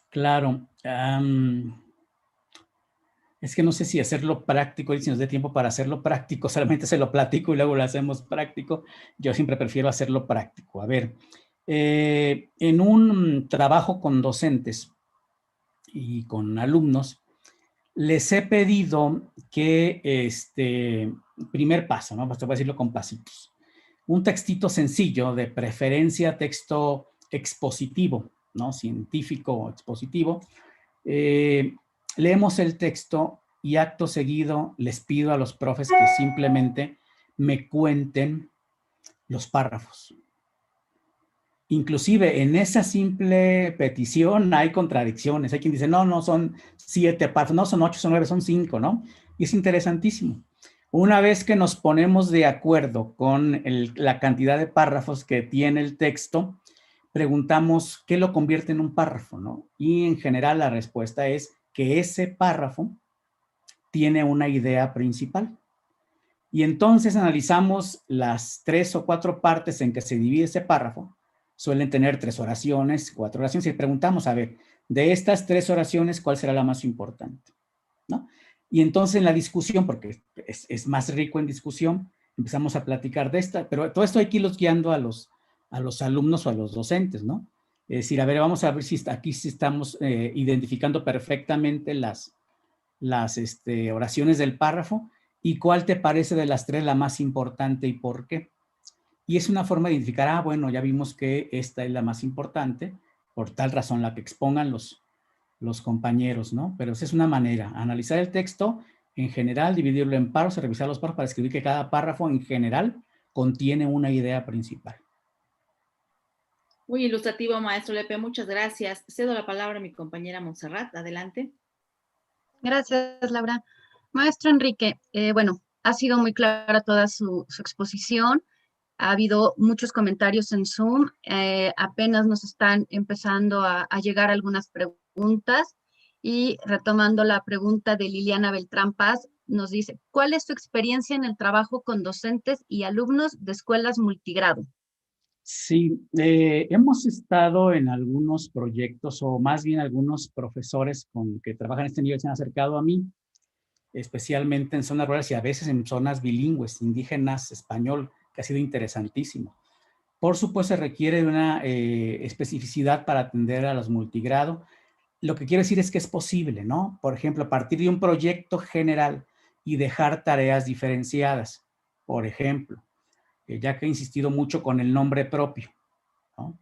Claro. Es que no sé si hacerlo práctico, y si nos dé tiempo para hacerlo práctico, solamente se lo platico y luego lo hacemos práctico. Yo siempre prefiero hacerlo práctico. A ver, en un trabajo con docentes y con alumnos, les he pedido que, primer paso, ¿no? Pues te voy a decirlo con pasitos. Un textito sencillo, de preferencia texto expositivo, ¿no? Científico o expositivo. Leemos el texto y acto seguido les pido a los profes que simplemente me cuenten los párrafos. Inclusive en esa simple petición hay contradicciones. Hay quien dice, no son 7 párrafos, no son 8, son 9, son 5, ¿no? Y es interesantísimo. Una vez que nos ponemos de acuerdo con la cantidad de párrafos que tiene el texto, preguntamos qué lo convierte en un párrafo, ¿no? Y en general la respuesta es que ese párrafo tiene una idea principal. Y entonces analizamos las 3 o 4 partes en que se divide ese párrafo suelen tener 3 oraciones, 4 oraciones, y preguntamos, a ver, de estas 3 oraciones, ¿cuál será la más importante? ¿No? Y entonces en la discusión, porque es más rico en discusión, empezamos a platicar de esta, pero todo esto hay que irlos guiando a los alumnos o a los docentes, ¿no? Es decir, a ver, vamos a ver si aquí sí estamos identificando perfectamente las oraciones del párrafo y cuál te parece de las 3 la más importante y por qué. Y es una forma de identificar, bueno, ya vimos que esta es la más importante, por tal razón la que expongan los compañeros, ¿no? Pero esa es una manera, analizar el texto en general, dividirlo en párrafos, revisar los párrafos para escribir que cada párrafo en general contiene una idea principal. Muy ilustrativo, maestro Lepe, muchas gracias. Cedo la palabra a mi compañera Montserrat, adelante. Gracias, Laura. Maestro Enrique, bueno, ha sido muy clara toda su exposición. Ha habido muchos comentarios en Zoom. Apenas nos están empezando a llegar algunas preguntas. Y retomando la pregunta de Liliana Beltrán Paz, nos dice, ¿cuál es tu experiencia en el trabajo con docentes y alumnos de escuelas multigrado? Sí, hemos estado en algunos proyectos, o más bien algunos profesores que trabajan en este nivel se han acercado a mí, especialmente en zonas rurales y a veces en zonas bilingües, indígenas, español, que ha sido interesantísimo. Por supuesto, se requiere de una especificidad para atender a los multigrado. Lo que quiero decir es que es posible, ¿no? Por ejemplo, a partir de un proyecto general y dejar tareas diferenciadas. Por ejemplo, ya que he insistido mucho con el nombre propio, ¿no?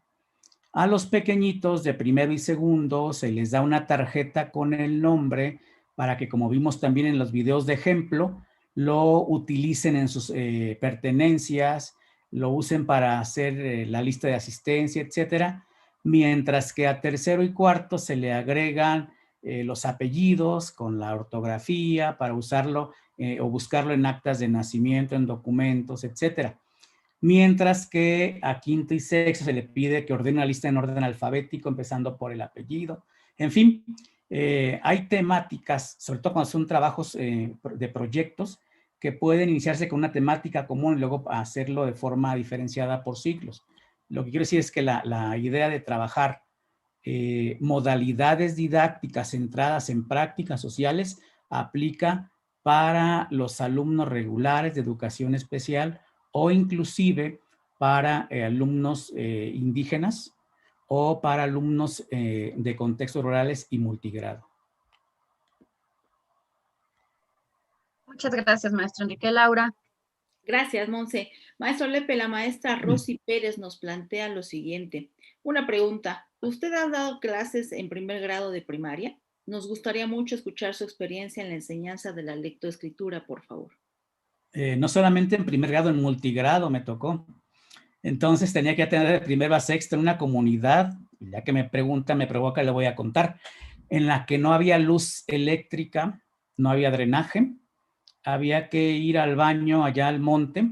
A los pequeñitos de primero y segundo se les da una tarjeta con el nombre para que, como vimos también en los videos de ejemplo, lo utilicen en sus pertenencias, lo usen para hacer la lista de asistencia, etcétera, mientras que a tercero y cuarto se le agregan los apellidos con la ortografía para usarlo o buscarlo en actas de nacimiento, en documentos, etcétera. Mientras que a quinto y sexto se le pide que ordene una lista en orden alfabético, empezando por el apellido. En fin, hay temáticas, sobre todo cuando son trabajos de proyectos, que pueden iniciarse con una temática común y luego hacerlo de forma diferenciada por ciclos. Lo que quiero decir es que la idea de trabajar modalidades didácticas centradas en prácticas sociales aplica para los alumnos regulares de educación especial o inclusive para alumnos indígenas o para alumnos de contextos rurales y multigrado. Muchas gracias, maestro Enrique. Laura. Gracias, Monse. Maestro Lepe, la maestra Rosy Pérez nos plantea lo siguiente. Una pregunta. ¿Usted ha dado clases en primer grado de primaria? Nos gustaría mucho escuchar su experiencia en la enseñanza de la lectoescritura, por favor. No solamente en primer grado, en multigrado me tocó. Entonces tenía que atender de primero a sexto en una comunidad, ya que me pregunta, me provoca, le voy a contar, en la que no había luz eléctrica, no había drenaje, había que ir al baño allá al monte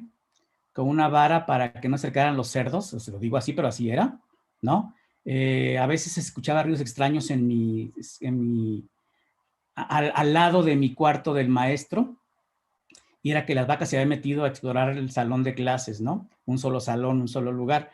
con una vara para que no se acercaran los cerdos, se lo digo así, pero así era, ¿no? A veces escuchaba ruidos extraños al lado de mi cuarto del maestro, y era que las vacas se habían metido a explorar el salón de clases, ¿no? Un solo salón, un solo lugar.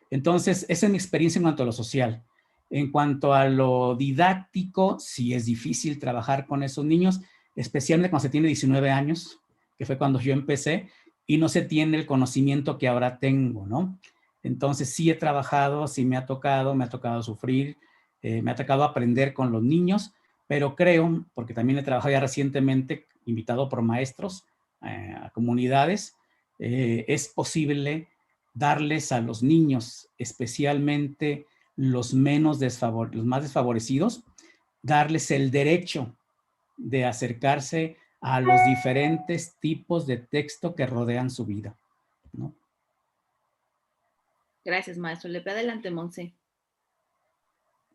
Entonces, esa es mi experiencia en cuanto a lo social. En cuanto a lo didáctico, sí es difícil trabajar con esos niños, especialmente cuando se tiene 19 años, que fue cuando yo empecé, y no se tiene el conocimiento que ahora tengo, ¿no? Entonces, sí he trabajado, sí me ha tocado sufrir, me ha tocado aprender con los niños, pero creo, porque también he trabajado ya recientemente, invitado por maestros, a comunidades, es posible darles a los niños, especialmente los más desfavorecidos, darles el derecho de acercarse a los diferentes tipos de texto que rodean su vida, ¿no? Gracias, maestro Lepe. Adelante, Monse.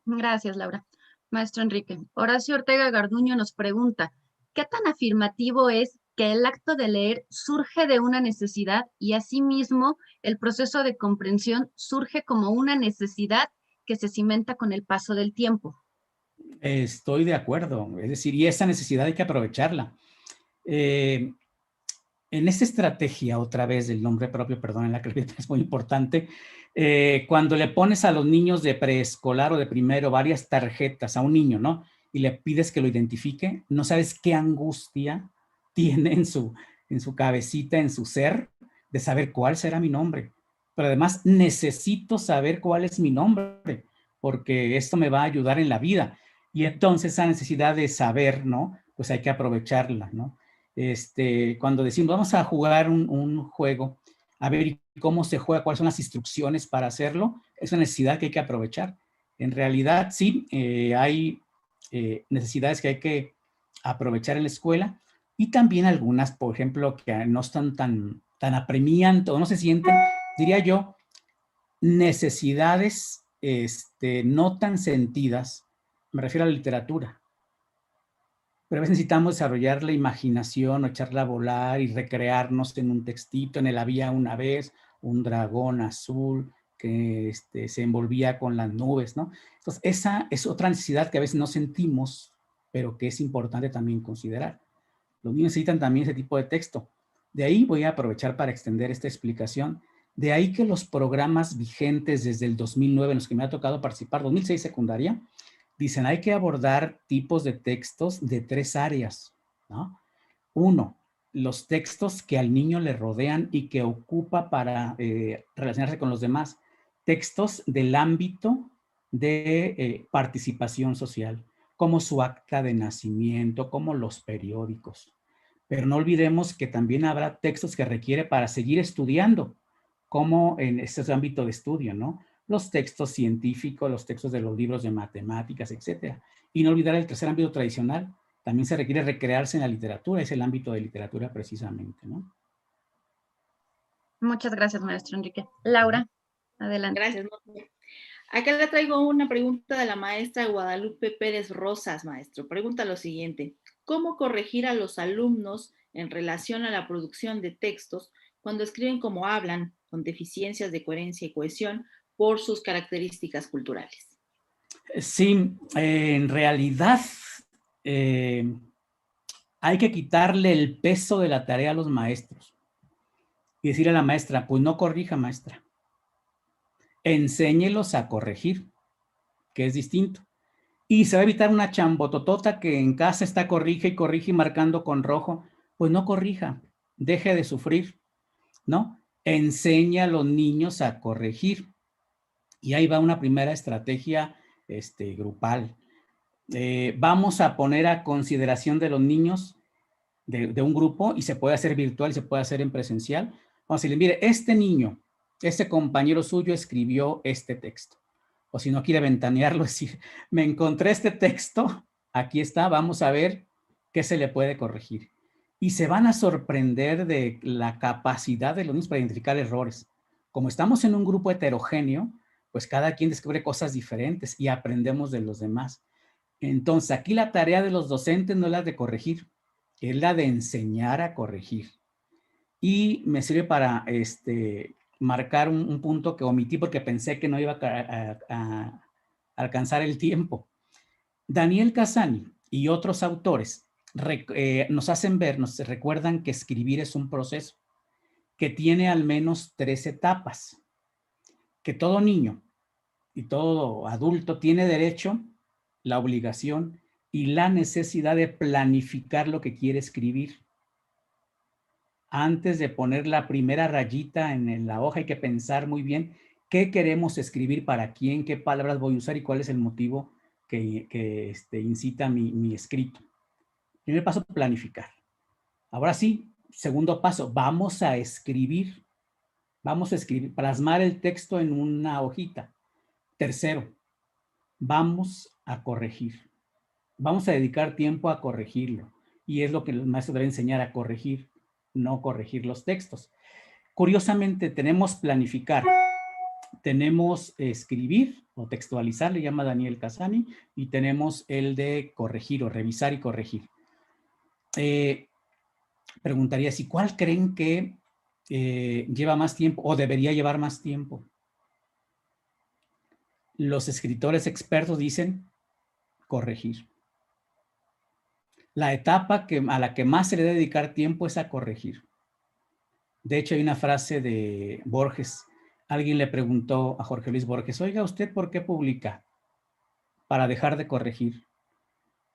Gracias, Laura. Maestro Enrique, Horacio Ortega Garduño nos pregunta, ¿qué tan afirmativo es que el acto de leer surge de una necesidad y asimismo el proceso de comprensión surge como una necesidad que se cimenta con el paso del tiempo? Estoy de acuerdo, es decir, y esa necesidad hay que aprovecharla. En esta estrategia, otra vez del nombre propio, perdón, en la que es muy importante, cuando le pones a los niños de preescolar o de primero varias tarjetas a un niño, ¿no? Y le pides que lo identifique, no sabes qué angustia tiene en su cabecita, en su ser, de saber cuál será mi nombre. Pero además necesito saber cuál es mi nombre, porque esto me va a ayudar en la vida. Y entonces esa necesidad de saber, ¿no? Pues hay que aprovecharla, ¿no? Cuando decimos vamos a jugar un juego, a ver cómo se juega, cuáles son las instrucciones para hacerlo, es una necesidad que hay que aprovechar. En realidad, sí, hay necesidades que hay que aprovechar en la escuela y también algunas, por ejemplo, que no están tan apremiantes o no se sienten, diría yo, necesidades no tan sentidas, me refiero a la literatura. Pero a veces necesitamos desarrollar la imaginación o echarla a volar y recrearnos en un textito. En el había una vez un dragón azul que se envolvía con las nubes, ¿no? Entonces, esa es otra necesidad que a veces no sentimos, pero que es importante también considerar. Los niños necesitan también ese tipo de texto. De ahí voy a aprovechar para extender esta explicación. De ahí que los programas vigentes desde el 2009 en los que me ha tocado participar, 2006 secundaria, dicen, hay que abordar tipos de textos de 3 áreas, ¿no? 1, los textos que al niño le rodean y que ocupa para relacionarse con los demás. Textos del ámbito de participación social, como su acta de nacimiento, como los periódicos. Pero no olvidemos que también habrá textos que requiere para seguir estudiando, como en este ámbito de estudio, ¿no? Los textos científicos, los textos de los libros de matemáticas, etcétera. Y no olvidar el tercer ámbito tradicional. También se requiere recrearse en la literatura, es el ámbito de literatura precisamente, ¿no? Muchas gracias, maestro Enrique. Laura, adelante. Gracias. Acá le traigo una pregunta de la maestra Guadalupe Pérez Rosas, maestro. Pregunta lo siguiente: ¿cómo corregir a los alumnos en relación a la producción de textos cuando escriben como hablan, con deficiencias de coherencia y cohesión por sus características culturales? Sí, en realidad hay que quitarle el peso de la tarea a los maestros y decirle a la maestra, pues no corrija, maestra. Enséñelos a corregir, que es distinto. Y se va a evitar una chambototota que en casa está corrige y corrige marcando con rojo. Pues no corrija, deje de sufrir, ¿no? Enseña a los niños a corregir. Y ahí va una primera estrategia grupal. Vamos a poner a consideración de los niños de un grupo, y se puede hacer virtual, se puede hacer en presencial. Vamos a decirle, mire, este niño, este compañero suyo escribió este texto. O si no quiere ventanearlo, decir, me encontré este texto, aquí está, vamos a ver qué se le puede corregir. Y se van a sorprender de la capacidad de los niños para identificar errores. Como estamos en un grupo heterogéneo, pues cada quien descubre cosas diferentes y aprendemos de los demás. Entonces, aquí la tarea de los docentes no es la de corregir, es la de enseñar a corregir. Y me sirve para marcar un punto que omití porque pensé que no iba a alcanzar el tiempo. Daniel Cassani y otros autores nos hacen ver, nos recuerdan que escribir es un proceso que tiene al menos 3 etapas, que todo niño y todo adulto tiene derecho, la obligación y la necesidad de planificar lo que quiere escribir. Antes de poner la primera rayita en la hoja hay que pensar muy bien qué queremos escribir, para quién, qué palabras voy a usar y cuál es el motivo que incita mi escrito. Primer paso, planificar. Ahora sí, segundo paso, vamos a escribir. Vamos a escribir, plasmar el texto en una hojita. Tercero, vamos a corregir. Vamos a dedicar tiempo a corregirlo. Y es lo que el maestro debe enseñar, a corregir, no corregir los textos. Curiosamente, tenemos planificar, tenemos escribir o textualizar, le llama Daniel Cassani, y tenemos el de corregir o revisar y corregir. Preguntaría si cuál creen que lleva más tiempo o debería llevar más tiempo. Los escritores expertos dicen corregir. La etapa a la que más se le debe dedicar tiempo es a corregir. De hecho, hay una frase de Borges. Alguien le preguntó a Jorge Luis Borges, oiga, ¿usted por qué publica? Para dejar de corregir.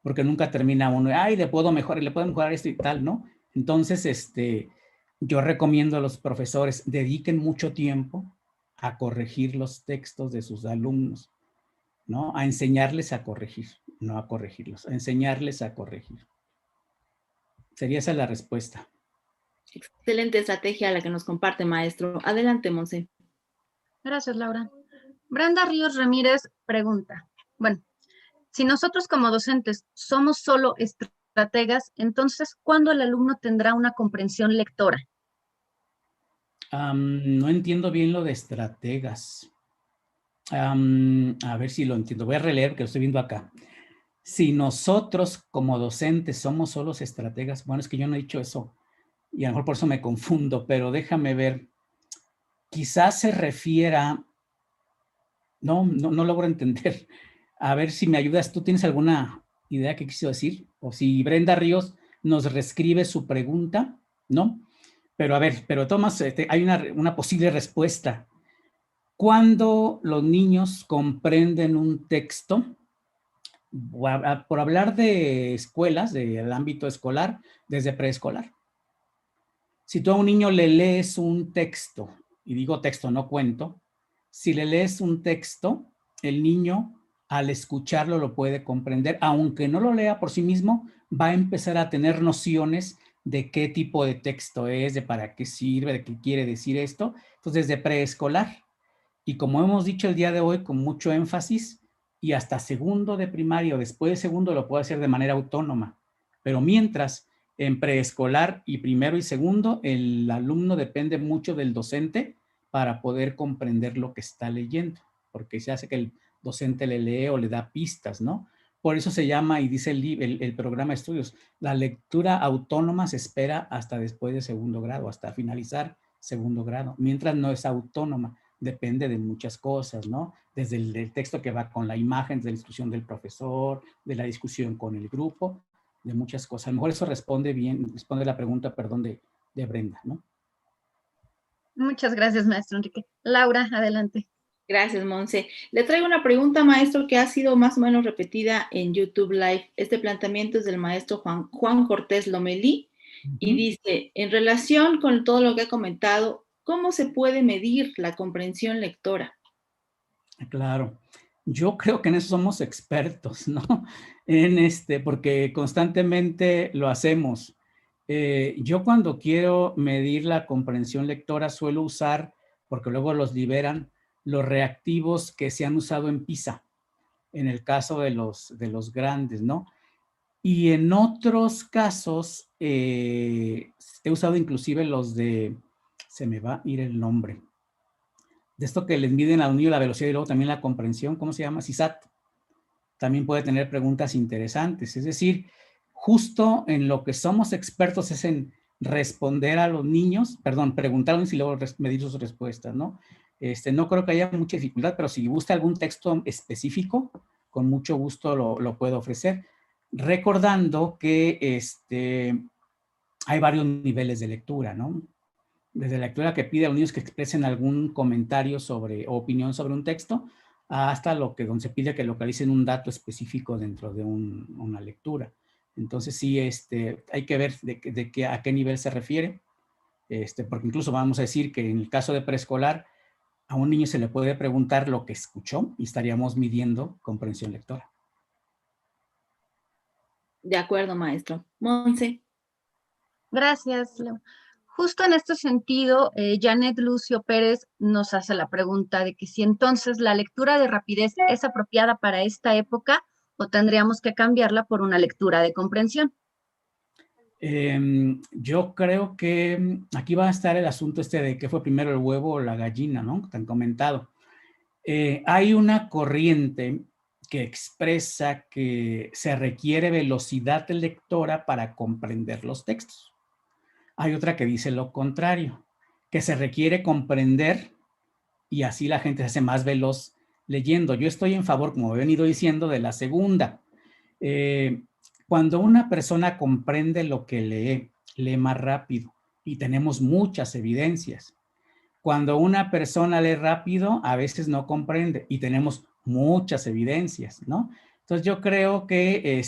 Porque nunca termina uno, ay, le puedo mejorar esto y tal, ¿no? Entonces, yo recomiendo a los profesores, dediquen mucho tiempo a corregir los textos de sus alumnos, ¿no? A enseñarles a corregir, no a corregirlos, a enseñarles a corregir. Sería esa la respuesta. Excelente estrategia la que nos comparte, maestro. Adelante, Monse. Gracias, Laura. Brenda Ríos Ramírez pregunta, bueno, si nosotros como docentes somos solo estrategas, entonces, ¿cuándo el alumno tendrá una comprensión lectora? No entiendo bien lo de estrategas. A ver si lo entiendo. Voy a releer porque lo estoy viendo acá. Si nosotros como docentes somos solo estrategas, bueno, es que yo no he dicho eso y a lo mejor por eso me confundo, pero déjame ver. Quizás se refiera, no logro entender. A ver si me ayudas. ¿Tú tienes alguna idea que quiso decir? O si Brenda Ríos nos reescribe su pregunta, ¿no? Pero a ver, pero Tomás, hay una posible respuesta. Cuando los niños comprenden un texto, por hablar de escuelas, del ámbito escolar, desde preescolar. Si tú a un niño le lees un texto, y digo texto, no cuento, si le lees un texto, el niño al escucharlo lo puede comprender, aunque no lo lea por sí mismo, va a empezar a tener nociones de qué tipo de texto es, de para qué sirve, de qué quiere decir esto. Entonces, desde preescolar. Y como hemos dicho el día de hoy con mucho énfasis, y hasta segundo de primaria o después de segundo lo puede hacer de manera autónoma. Pero mientras en preescolar y primero y segundo, el alumno depende mucho del docente para poder comprender lo que está leyendo, porque se hace que el docente le lee o le da pistas, ¿no? Por eso se llama, y dice el programa de estudios, la lectura autónoma se espera hasta después de segundo grado, hasta finalizar segundo grado, mientras no es autónoma. Depende de muchas cosas, ¿no? Desde el texto que va con la imagen, de la instrucción del profesor, de la discusión con el grupo, de muchas cosas. A lo mejor eso responde la pregunta, perdón, de Brenda, ¿no? Muchas gracias, maestro Enrique. Laura, adelante. Gracias, Monse. Le traigo una pregunta, maestro, que ha sido más o menos repetida en YouTube Live. Este planteamiento es del maestro Juan Cortés Lomelí y dice, en relación con todo lo que ha comentado, ¿cómo se puede medir la comprensión lectora? Claro. Yo creo que en eso somos expertos, ¿no? Porque constantemente lo hacemos. Yo cuando quiero medir la comprensión lectora suelo usar, porque luego los liberan, los reactivos que se han usado en PISA, en el caso de los grandes, ¿no? Y en otros casos he usado inclusive los de, se me va a ir el nombre, de esto que les miden a un niño la velocidad y luego también la comprensión, ¿cómo se llama? CISAT. También puede tener preguntas interesantes. Es decir, justo en lo que somos expertos es en responder a los niños, preguntar a los niños y luego medir sus respuestas, ¿no? No creo que haya mucha dificultad, pero si gusta algún texto específico, con mucho gusto lo puedo ofrecer. Recordando que hay varios niveles de lectura, ¿no? Desde la lectura que pide a los niños que expresen algún comentario sobre o opinión sobre un texto, hasta donde se pide que localicen un dato específico dentro de una lectura. Entonces sí, hay que ver a qué nivel se refiere, porque incluso vamos a decir que en el caso de preescolar, a un niño se le puede preguntar lo que escuchó y estaríamos midiendo comprensión lectora. De acuerdo, maestro. Monse. Gracias, Laura. Justo en este sentido, Janet Lucio Pérez nos hace la pregunta de que si entonces la lectura de rapidez es apropiada para esta época o tendríamos que cambiarla por una lectura de comprensión. Yo creo que aquí va a estar el asunto de qué fue primero el huevo o la gallina, ¿no? Tan comentado. Hay una corriente que expresa que se requiere velocidad lectora para comprender los textos. Hay otra que dice lo contrario, que se requiere comprender y así la gente se hace más veloz leyendo. Yo estoy en favor, como he venido diciendo, de la segunda. Cuando una persona comprende lo que lee más rápido. y tenemos muchas evidencias. Cuando una persona lee rápido, a veces no comprende y tenemos muchas evidencias, ¿no? Entonces yo creo que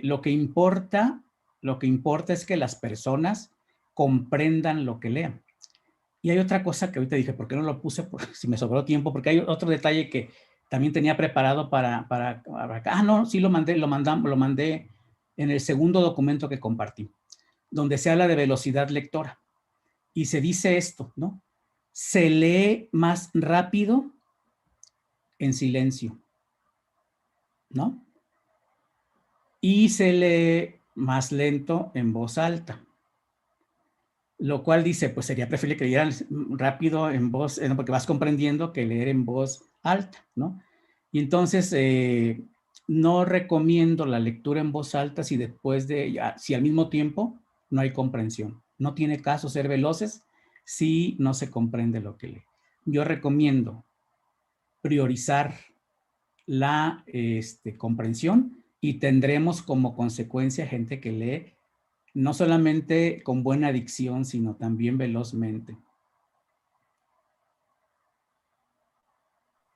lo que importa es que las personas comprendan lo que lean. Y hay otra cosa que ahorita dije, ¿por qué no lo puse? Si me sobró tiempo, porque hay otro detalle que también tenía preparado para acá. Ah, no, sí lo mandé en el segundo documento que compartí, donde se habla de velocidad lectora. Y se dice esto, ¿no? Se lee más rápido en silencio, ¿no? Y se lee más lento en voz alta. Lo cual dice, pues sería preferible que leyeran rápido en voz, porque vas comprendiendo, que leer en voz alta, ¿no? Y entonces, no recomiendo la lectura en voz alta si si al mismo tiempo no hay comprensión. No tiene caso ser veloces si no se comprende lo que lee. Yo recomiendo priorizar la comprensión y tendremos como consecuencia gente que lee no solamente con buena dicción, sino también velozmente.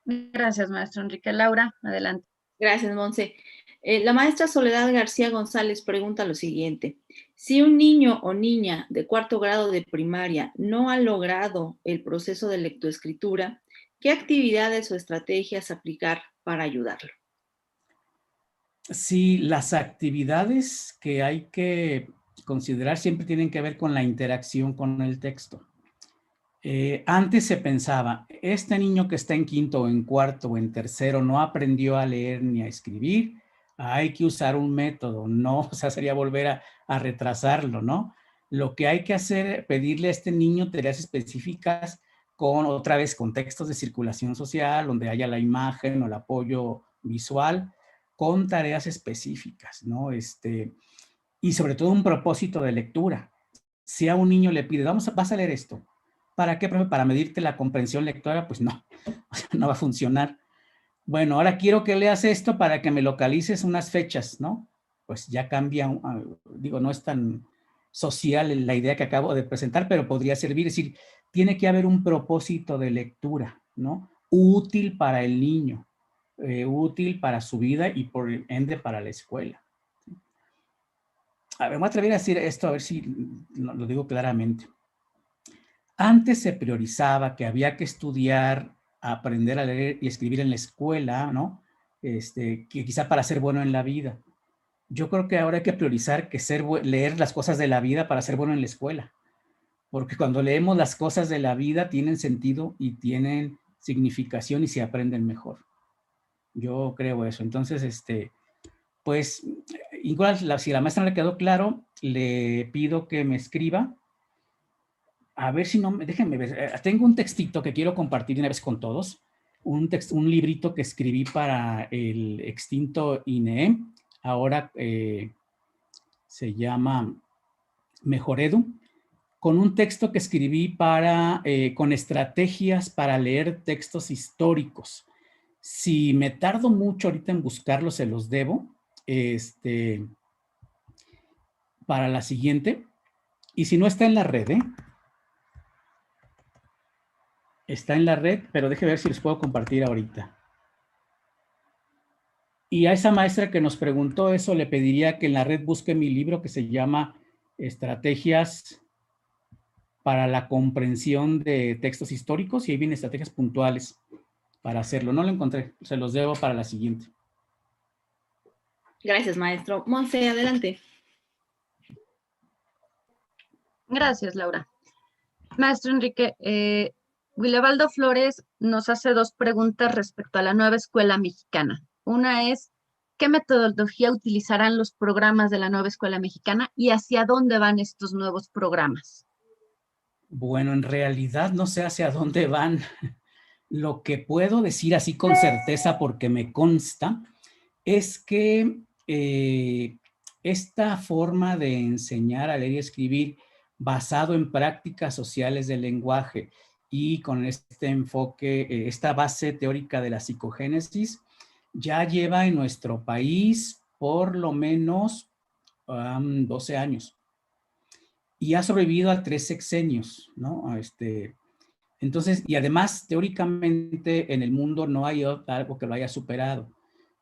Gracias, maestro Enrique. Laura, adelante. Gracias, Monse. La maestra Soledad García González pregunta lo siguiente. Si un niño o niña de 4º grado de primaria no ha logrado el proceso de lectoescritura, ¿qué actividades o estrategias aplicar para ayudarlo? Sí, las actividades que hay que considerar siempre tienen que ver con la interacción con el texto. Antes se pensaba, este niño que está en 5º o en 4º o en 3º no aprendió a leer ni a escribir, hay que usar un método, no, o sea, sería volver a retrasarlo, ¿no? Lo que hay que hacer, pedirle a este niño tareas específicas con, otra vez, contextos de circulación social, donde haya la imagen o el apoyo visual, con tareas específicas, ¿no? Y sobre todo un propósito de lectura. Si a un niño le pide, vas a leer esto, ¿para qué, profe? ¿Para medirte la comprensión lectora? Pues no, no va a funcionar. Bueno, ahora quiero que leas esto para que me localices unas fechas, ¿no? Pues ya cambia, digo, no es tan social la idea que acabo de presentar, pero podría servir. Es decir, tiene que haber un propósito de lectura, ¿no? Útil para el niño, útil para su vida y por ende para la escuela. A ver, me voy a atrever a decir esto, a ver si lo digo claramente. Antes se priorizaba que había que estudiar, aprender a leer y escribir en la escuela, ¿no? Que quizá para ser bueno en la vida. Yo creo que ahora hay que priorizar que leer las cosas de la vida para ser bueno en la escuela. Porque cuando leemos las cosas de la vida tienen sentido y tienen significación y se aprenden mejor. Yo creo eso. Entonces, pues, igual, si a la maestra no le quedó claro, le pido que me escriba. A ver si no, déjenme ver, tengo un textito que quiero compartir una vez con todos, un librito que escribí para el extinto INEE, ahora se llama Mejor Edu, con un texto que escribí con estrategias para leer textos históricos. Si me tardo mucho ahorita en buscarlo, se los debo, para la siguiente, y si no está en la red, está en la red, pero déjeme ver si les puedo compartir ahorita. Y a esa maestra que nos preguntó eso, le pediría que en la red busque mi libro que se llama Estrategias para la comprensión de textos históricos, y ahí vienen estrategias puntuales para hacerlo. No lo encontré, se los debo para la siguiente. Gracias, maestro. Monse, adelante. Gracias, Laura. Maestro Enrique, Willebaldo Flores nos hace 2 preguntas respecto a la nueva escuela mexicana. Una es, ¿qué metodología utilizarán los programas de la nueva escuela mexicana y hacia dónde van estos nuevos programas? Bueno, en realidad no sé hacia dónde van. Lo que puedo decir así con certeza, porque me consta, es que esta forma de enseñar a leer y escribir basado en prácticas sociales del lenguaje y con este enfoque, esta base teórica de la psicogénesis, ya lleva en nuestro país por lo menos 12 años. y ha sobrevivido a 3 sexenios, ¿no? Entonces, y además, teóricamente, en el mundo no hay algo que lo haya superado.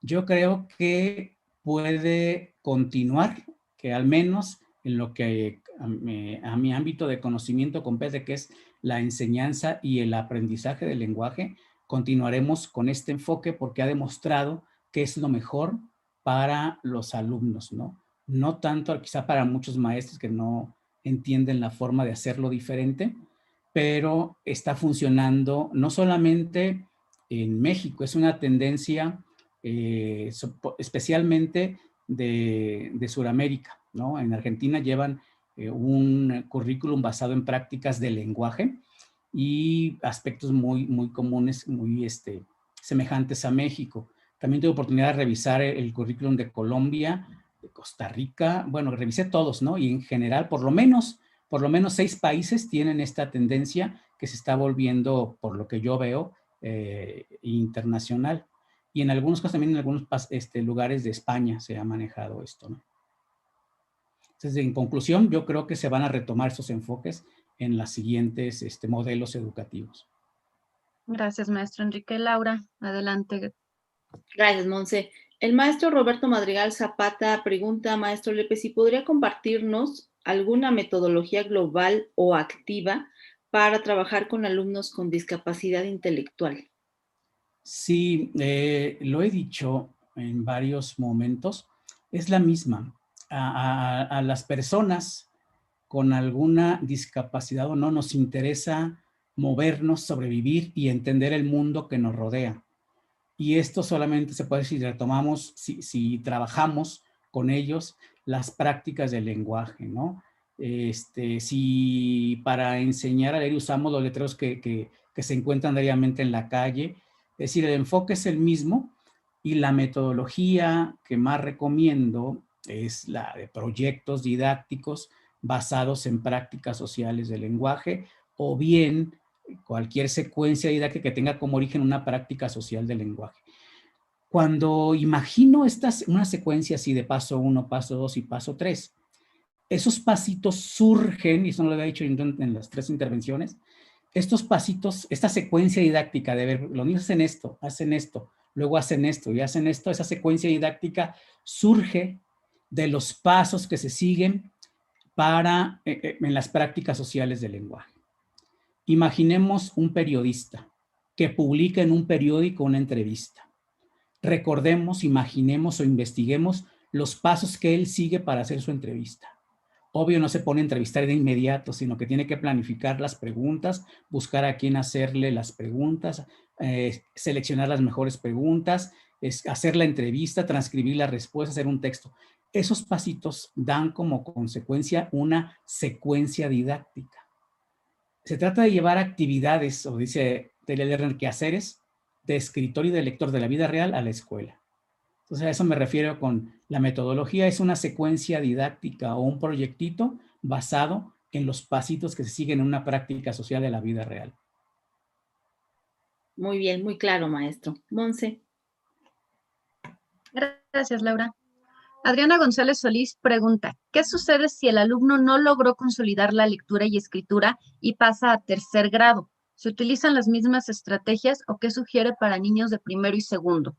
Yo creo que puede continuar, que al menos en lo que a mi ámbito de conocimiento compete, que es la enseñanza y el aprendizaje del lenguaje, continuaremos con este enfoque porque ha demostrado que es lo mejor para los alumnos, ¿no? No tanto quizá para muchos maestros que no entienden la forma de hacerlo diferente, pero está funcionando no solamente en México, es una tendencia especialmente de Sudamérica, ¿no? En Argentina llevan un currículum basado en prácticas de lenguaje y aspectos muy comunes, muy semejantes a México. También tuve oportunidad de revisar el currículum de Colombia, de Costa Rica, bueno, revisé todos, ¿no? Y en general, por lo menos 6 países tienen esta tendencia que se está volviendo, por lo que yo veo, internacional. Y en algunos casos también en algunos lugares de España se ha manejado esto, ¿no? Entonces, en conclusión, yo creo que se van a retomar estos enfoques en los siguientes modelos educativos. Gracias, maestro Enrique. Laura, adelante. Gracias, Monse. El maestro Roberto Madrigal Zapata pregunta, maestro Lepe, si podría compartirnos alguna metodología global o activa para trabajar con alumnos con discapacidad intelectual. Sí, lo he dicho en varios momentos, es la misma. A las personas con alguna discapacidad o no nos interesa movernos, sobrevivir y entender el mundo que nos rodea. Y esto solamente se puede si retomamos, si trabajamos con ellos las prácticas del lenguaje, ¿no? Si para enseñar a leer usamos los letreros que se encuentran diariamente en la calle, es decir, el enfoque es el mismo y la metodología que más recomiendo es la de proyectos didácticos basados en prácticas sociales del lenguaje o bien cualquier secuencia didáctica que tenga como origen una práctica social del lenguaje. Cuando imagino una secuencia así de paso 1, paso 2 y paso 3, esos pasitos surgen, y eso no lo había dicho en las 3 intervenciones, estos pasitos, esta secuencia didáctica de ver, los niños hacen esto, luego hacen esto y hacen esto, esa secuencia didáctica surge de los pasos que se siguen en las prácticas sociales del lenguaje. Imaginemos un periodista que publica en un periódico una entrevista. Recordemos, imaginemos o investiguemos los pasos que él sigue para hacer su entrevista. Obvio, no se pone a entrevistar de inmediato, sino que tiene que planificar las preguntas, buscar a quién hacerle las preguntas, seleccionar las mejores preguntas, hacer la entrevista, transcribir la respuesta, hacer un texto. Esos pasitos dan como consecuencia una secuencia didáctica. Se trata de llevar actividades, o dice Taylor Lerner, quehaceres de escritor y de lector de la vida real a la escuela. Entonces, a eso me refiero con la metodología. Es una secuencia didáctica o un proyectito basado en los pasitos que se siguen en una práctica social de la vida real. Muy bien, muy claro, maestro. Monse. Gracias, Laura. Adriana González Solís pregunta, ¿qué sucede si el alumno no logró consolidar la lectura y escritura y pasa a 3er grado? ¿Se utilizan las mismas estrategias o qué sugiere para niños de primero y segundo?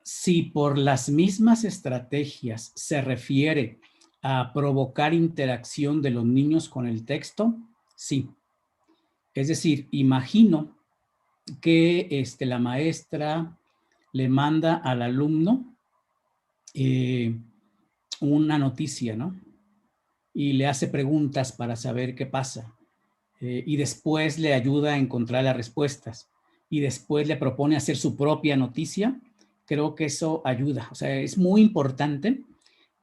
Si por las mismas estrategias se refiere a provocar interacción de los niños con el texto, sí. Es decir, imagino que la maestra le manda al alumno una noticia, ¿no? Y le hace preguntas para saber qué pasa. Y después le ayuda a encontrar las respuestas. Y después le propone hacer su propia noticia. Creo que eso ayuda. O sea, es muy importante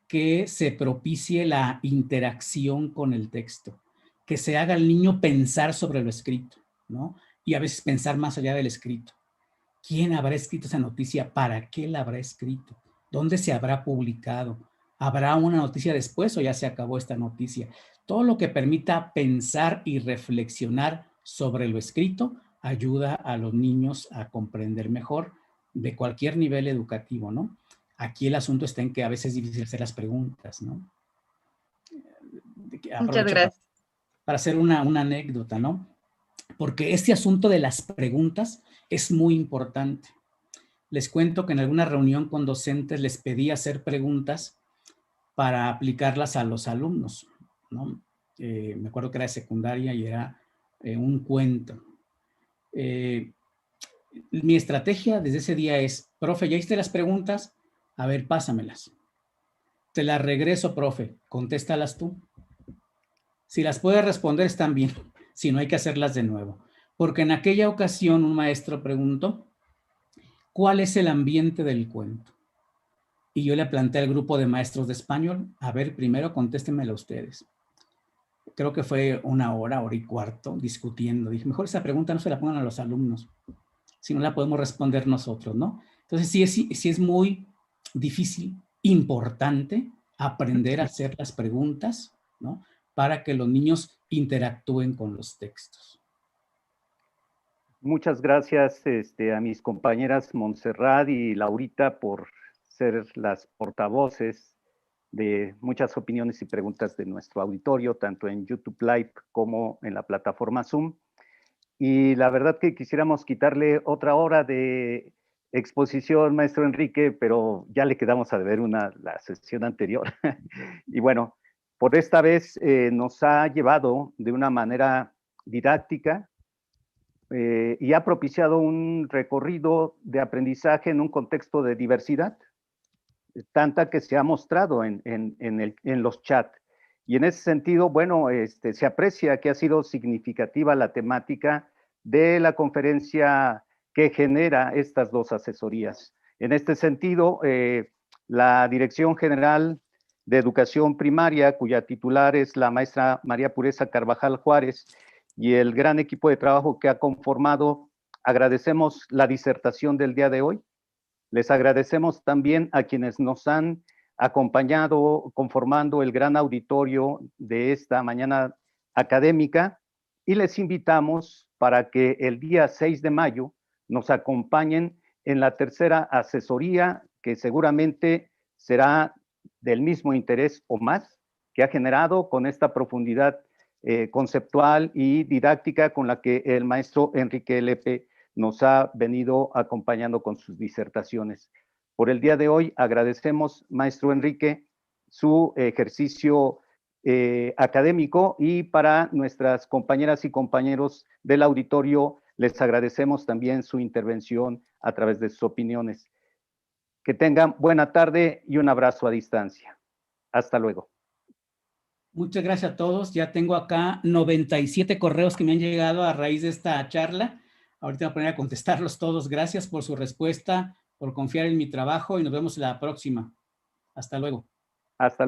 que se propicie la interacción con el texto. Que se haga al niño pensar sobre lo escrito, ¿no? Y a veces pensar más allá del escrito. ¿Quién habrá escrito esa noticia? ¿Para qué la habrá escrito? ¿Dónde se habrá publicado? ¿Habrá una noticia después o ya se acabó esta noticia? Todo lo que permita pensar y reflexionar sobre lo escrito ayuda a los niños a comprender mejor de cualquier nivel educativo, ¿no? Aquí el asunto está en que a veces es difícil hacer las preguntas, ¿no? Muchas gracias. Para hacer una anécdota, ¿no? Porque este asunto de las preguntas es muy importante. Les cuento que en alguna reunión con docentes les pedí hacer preguntas para aplicarlas a los alumnos, ¿no? Me acuerdo que era de secundaria y era un cuento. Mi estrategia desde ese día es, profe, ¿ya hiciste las preguntas? A ver, pásamelas. Te las regreso, profe, contéstalas tú. Si las puedes responder, están bien. Si no, hay que hacerlas de nuevo. Porque en aquella ocasión un maestro preguntó, ¿cuál es el ambiente del cuento? Y yo le planteé al grupo de maestros de español, a ver, primero contéstenmelo ustedes. Creo que fue una hora y cuarto discutiendo. Dije, mejor esa pregunta no se la pongan a los alumnos, si no la podemos responder nosotros, ¿no? Entonces sí es muy difícil, importante aprender a hacer las preguntas, ¿no? Para que los niños interactúen con los textos. Muchas gracias a mis compañeras Montserrat y Laurita por ser las portavoces de muchas opiniones y preguntas de nuestro auditorio, tanto en YouTube Live como en la plataforma Zoom. Y la verdad que quisiéramos quitarle otra hora de exposición, maestro Enrique, pero ya le quedamos a deber la sesión anterior. Y bueno, por esta vez nos ha llevado de una manera didáctica y ha propiciado un recorrido de aprendizaje en un contexto de diversidad, tanta que se ha mostrado en los chats. Y en ese sentido, bueno, se aprecia que ha sido significativa la temática de la conferencia que genera estas dos asesorías. En este sentido, la Dirección General de Educación Primaria, cuya titular es la maestra María Pureza Carvajal Juárez, y el gran equipo de trabajo que ha conformado, agradecemos la disertación del día de hoy. Les agradecemos también a quienes nos han acompañado conformando el gran auditorio de esta mañana académica y les invitamos para que el día 6 de mayo nos acompañen en la tercera asesoría que seguramente será del mismo interés o más que ha generado con esta profundidad conceptual y didáctica con la que el maestro Enrique Lepe nos ha venido acompañando con sus disertaciones. Por el día de hoy agradecemos, maestro Enrique, su ejercicio académico y para nuestras compañeras y compañeros del auditorio les agradecemos también su intervención a través de sus opiniones. Que tengan buena tarde y un abrazo a distancia. Hasta luego. Muchas gracias a todos. Ya tengo acá 97 correos que me han llegado a raíz de esta charla. Ahorita voy a poner a contestarlos todos. Gracias por su respuesta, por confiar en mi trabajo y nos vemos la próxima. Hasta luego. Hasta luego.